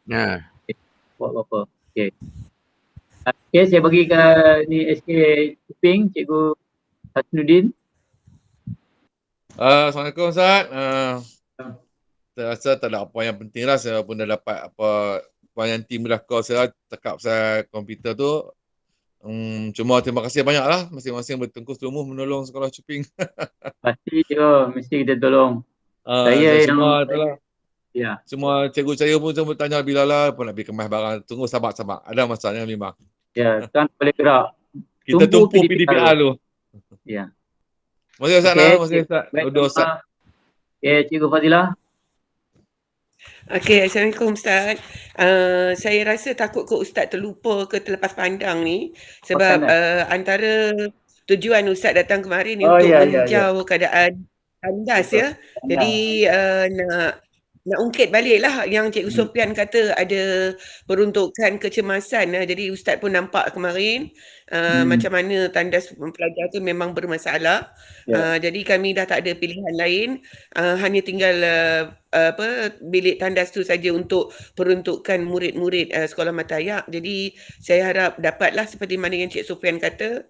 Buat apa. Okey. Okey, saya bagi ke ni SK Kuping, Cikgu Hasnuddin. Assalamualaikum Ustaz. Saya rasa tak ada apa yang penting lah. Saya pun dah dapat apa yang tim dah call saya cakap pasal komputer tu. Cuma terima kasih banyak lah masing-masing bertengkus lumuh menolong sekolah Cuping. Pasti kita tolong. Saya yang semua itulah. Ya. Semua cikgu saya pun semua bertanya bila lah pun nak pergi kemas barang. Tunggu sabar. Ada masanya memang. Ya, kan boleh gerak. Kita tumpu PDPR dulu. Ya. Terima kasih Ustaz. Terima kasih Ustaz. Udah Ustaz. Okey, Cikgu Fazilah. Okey, Assalamualaikum Ustaz. Saya rasa takut kot Ustaz terlupa ke terlepas pandang ni sebab antara tujuan Ustaz datang kemarin ni untuk meninjau keadaan tandas ya. Jadi nak ungkit balik lah yang Cikgu Sofian kata ada peruntukan kecemasan. Jadi Ustaz pun nampak kemarin macam mana tandas pelajar tu memang bermasalah. Jadi kami dah tak ada pilihan lain. Hanya tinggal bilik tandas tu saja untuk peruntukan murid-murid sekolah Matayak. Jadi saya harap dapatlah seperti mana yang Cik Sofian kata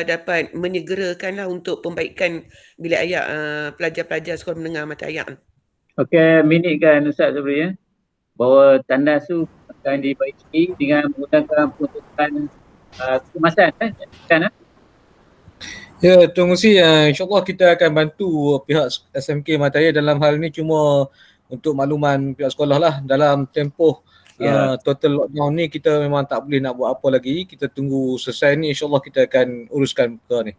dapat menyegerakanlah untuk pembaikan bilik ayak pelajar-pelajar sekolah menengah Matayak. Okey, minitkan Ustaz Sabri bahawa tandas tu akan dibaiki dengan menggunakan peruntukan kemasan kan? Ya, Tuan Musi, insyaAllah kita akan bantu pihak SMK Mataya dalam hal ini. Cuma untuk makluman pihak sekolah lah, dalam tempoh total lockdown ni kita memang tak boleh nak buat apa lagi. Kita tunggu selesai ni, insyaAllah kita akan uruskan perkara ni.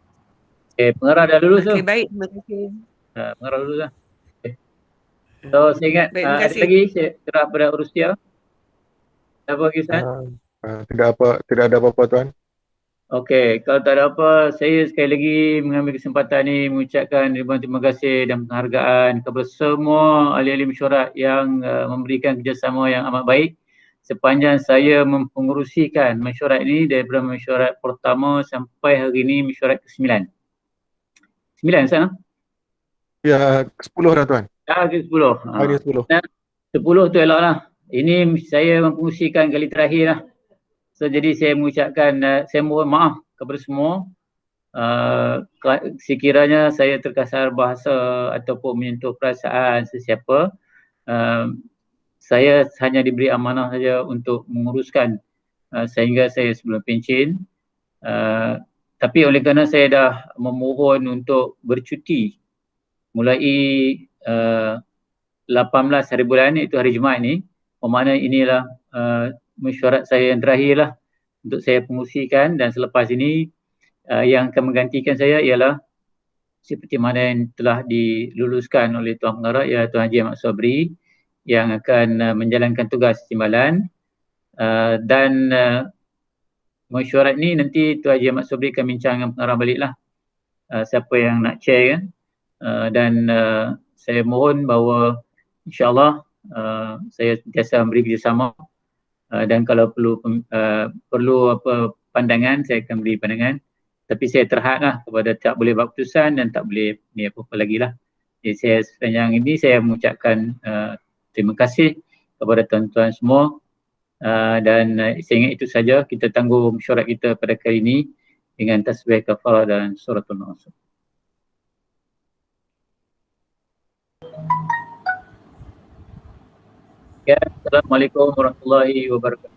Okey, pengarah dah lulus tu. Okey, baik, terima kasih. Pengarah lulus dah. So saya ingat ada lagi saya pada Rusia. Apa lagi Ustaz? Tidak ada apa-apa tuan. Okey, kalau tak ada apa, saya sekali lagi mengambil kesempatan ini mengucapkan ribuan terima kasih dan penghargaan kepada semua ahli-ahli mesyuarat yang memberikan kerjasama yang amat baik sepanjang saya mempengerusikan mesyuarat ini daripada mesyuarat pertama sampai hari ini mesyuarat ke-9. 9 sana? Ya, 10 dah tuan. Ke-10. Hari 10. 10 tu eloklah. Ini saya mempengerusikan kali terakhir lah. So jadi saya mengucapkan, saya mohon maaf kepada semua sekiranya saya terkasar bahasa ataupun menyentuh perasaan sesiapa. Saya hanya diberi amanah saja untuk menguruskan sehingga saya sebelum pencen. Tapi oleh kerana saya dah memohon untuk bercuti mulai 18 hari bulan iaitu hari Jumaat ni, bermakna inilah mesyuarat saya yang terakhir lah untuk saya pengusikan, dan selepas ini yang akan menggantikan saya ialah seperti mana yang telah diluluskan oleh Tuan Pengarah, ialah Tuan Haji Ahmad Sobri yang akan menjalankan tugas timbalan, dan mesyuarat ni nanti Tuan Haji Ahmad Sobri akan bincang dengan pengarah balik lah siapa yang nak chair kan. Dan saya mohon bahawa insyaAllah saya sentiasa memberi kerjasama, dan kalau perlu apa pandangan saya akan beri pandangan, tapi saya terhadlah kepada tak boleh buat keputusan dan tak boleh ni apa-apa lagi lah. Jadi saya sepanjang ini saya mengucapkan terima kasih kepada tuan-tuan semua, dan saya ingat itu saja kita tangguh mesyuarat kita pada kali ini, dengan tasbih kafarah dan suratul Nas. Ya, Assalamualaikum warahmatullahi wabarakatuh.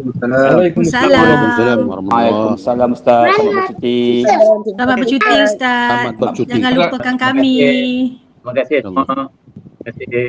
Waalaikumsalam. Waalaikumsalam Ustaz. Selamat bercuti. Selamat bercuti Ustaz. Selamat bercuti. Jangan lupakan kami. Terima kasih semua. Terima kasih.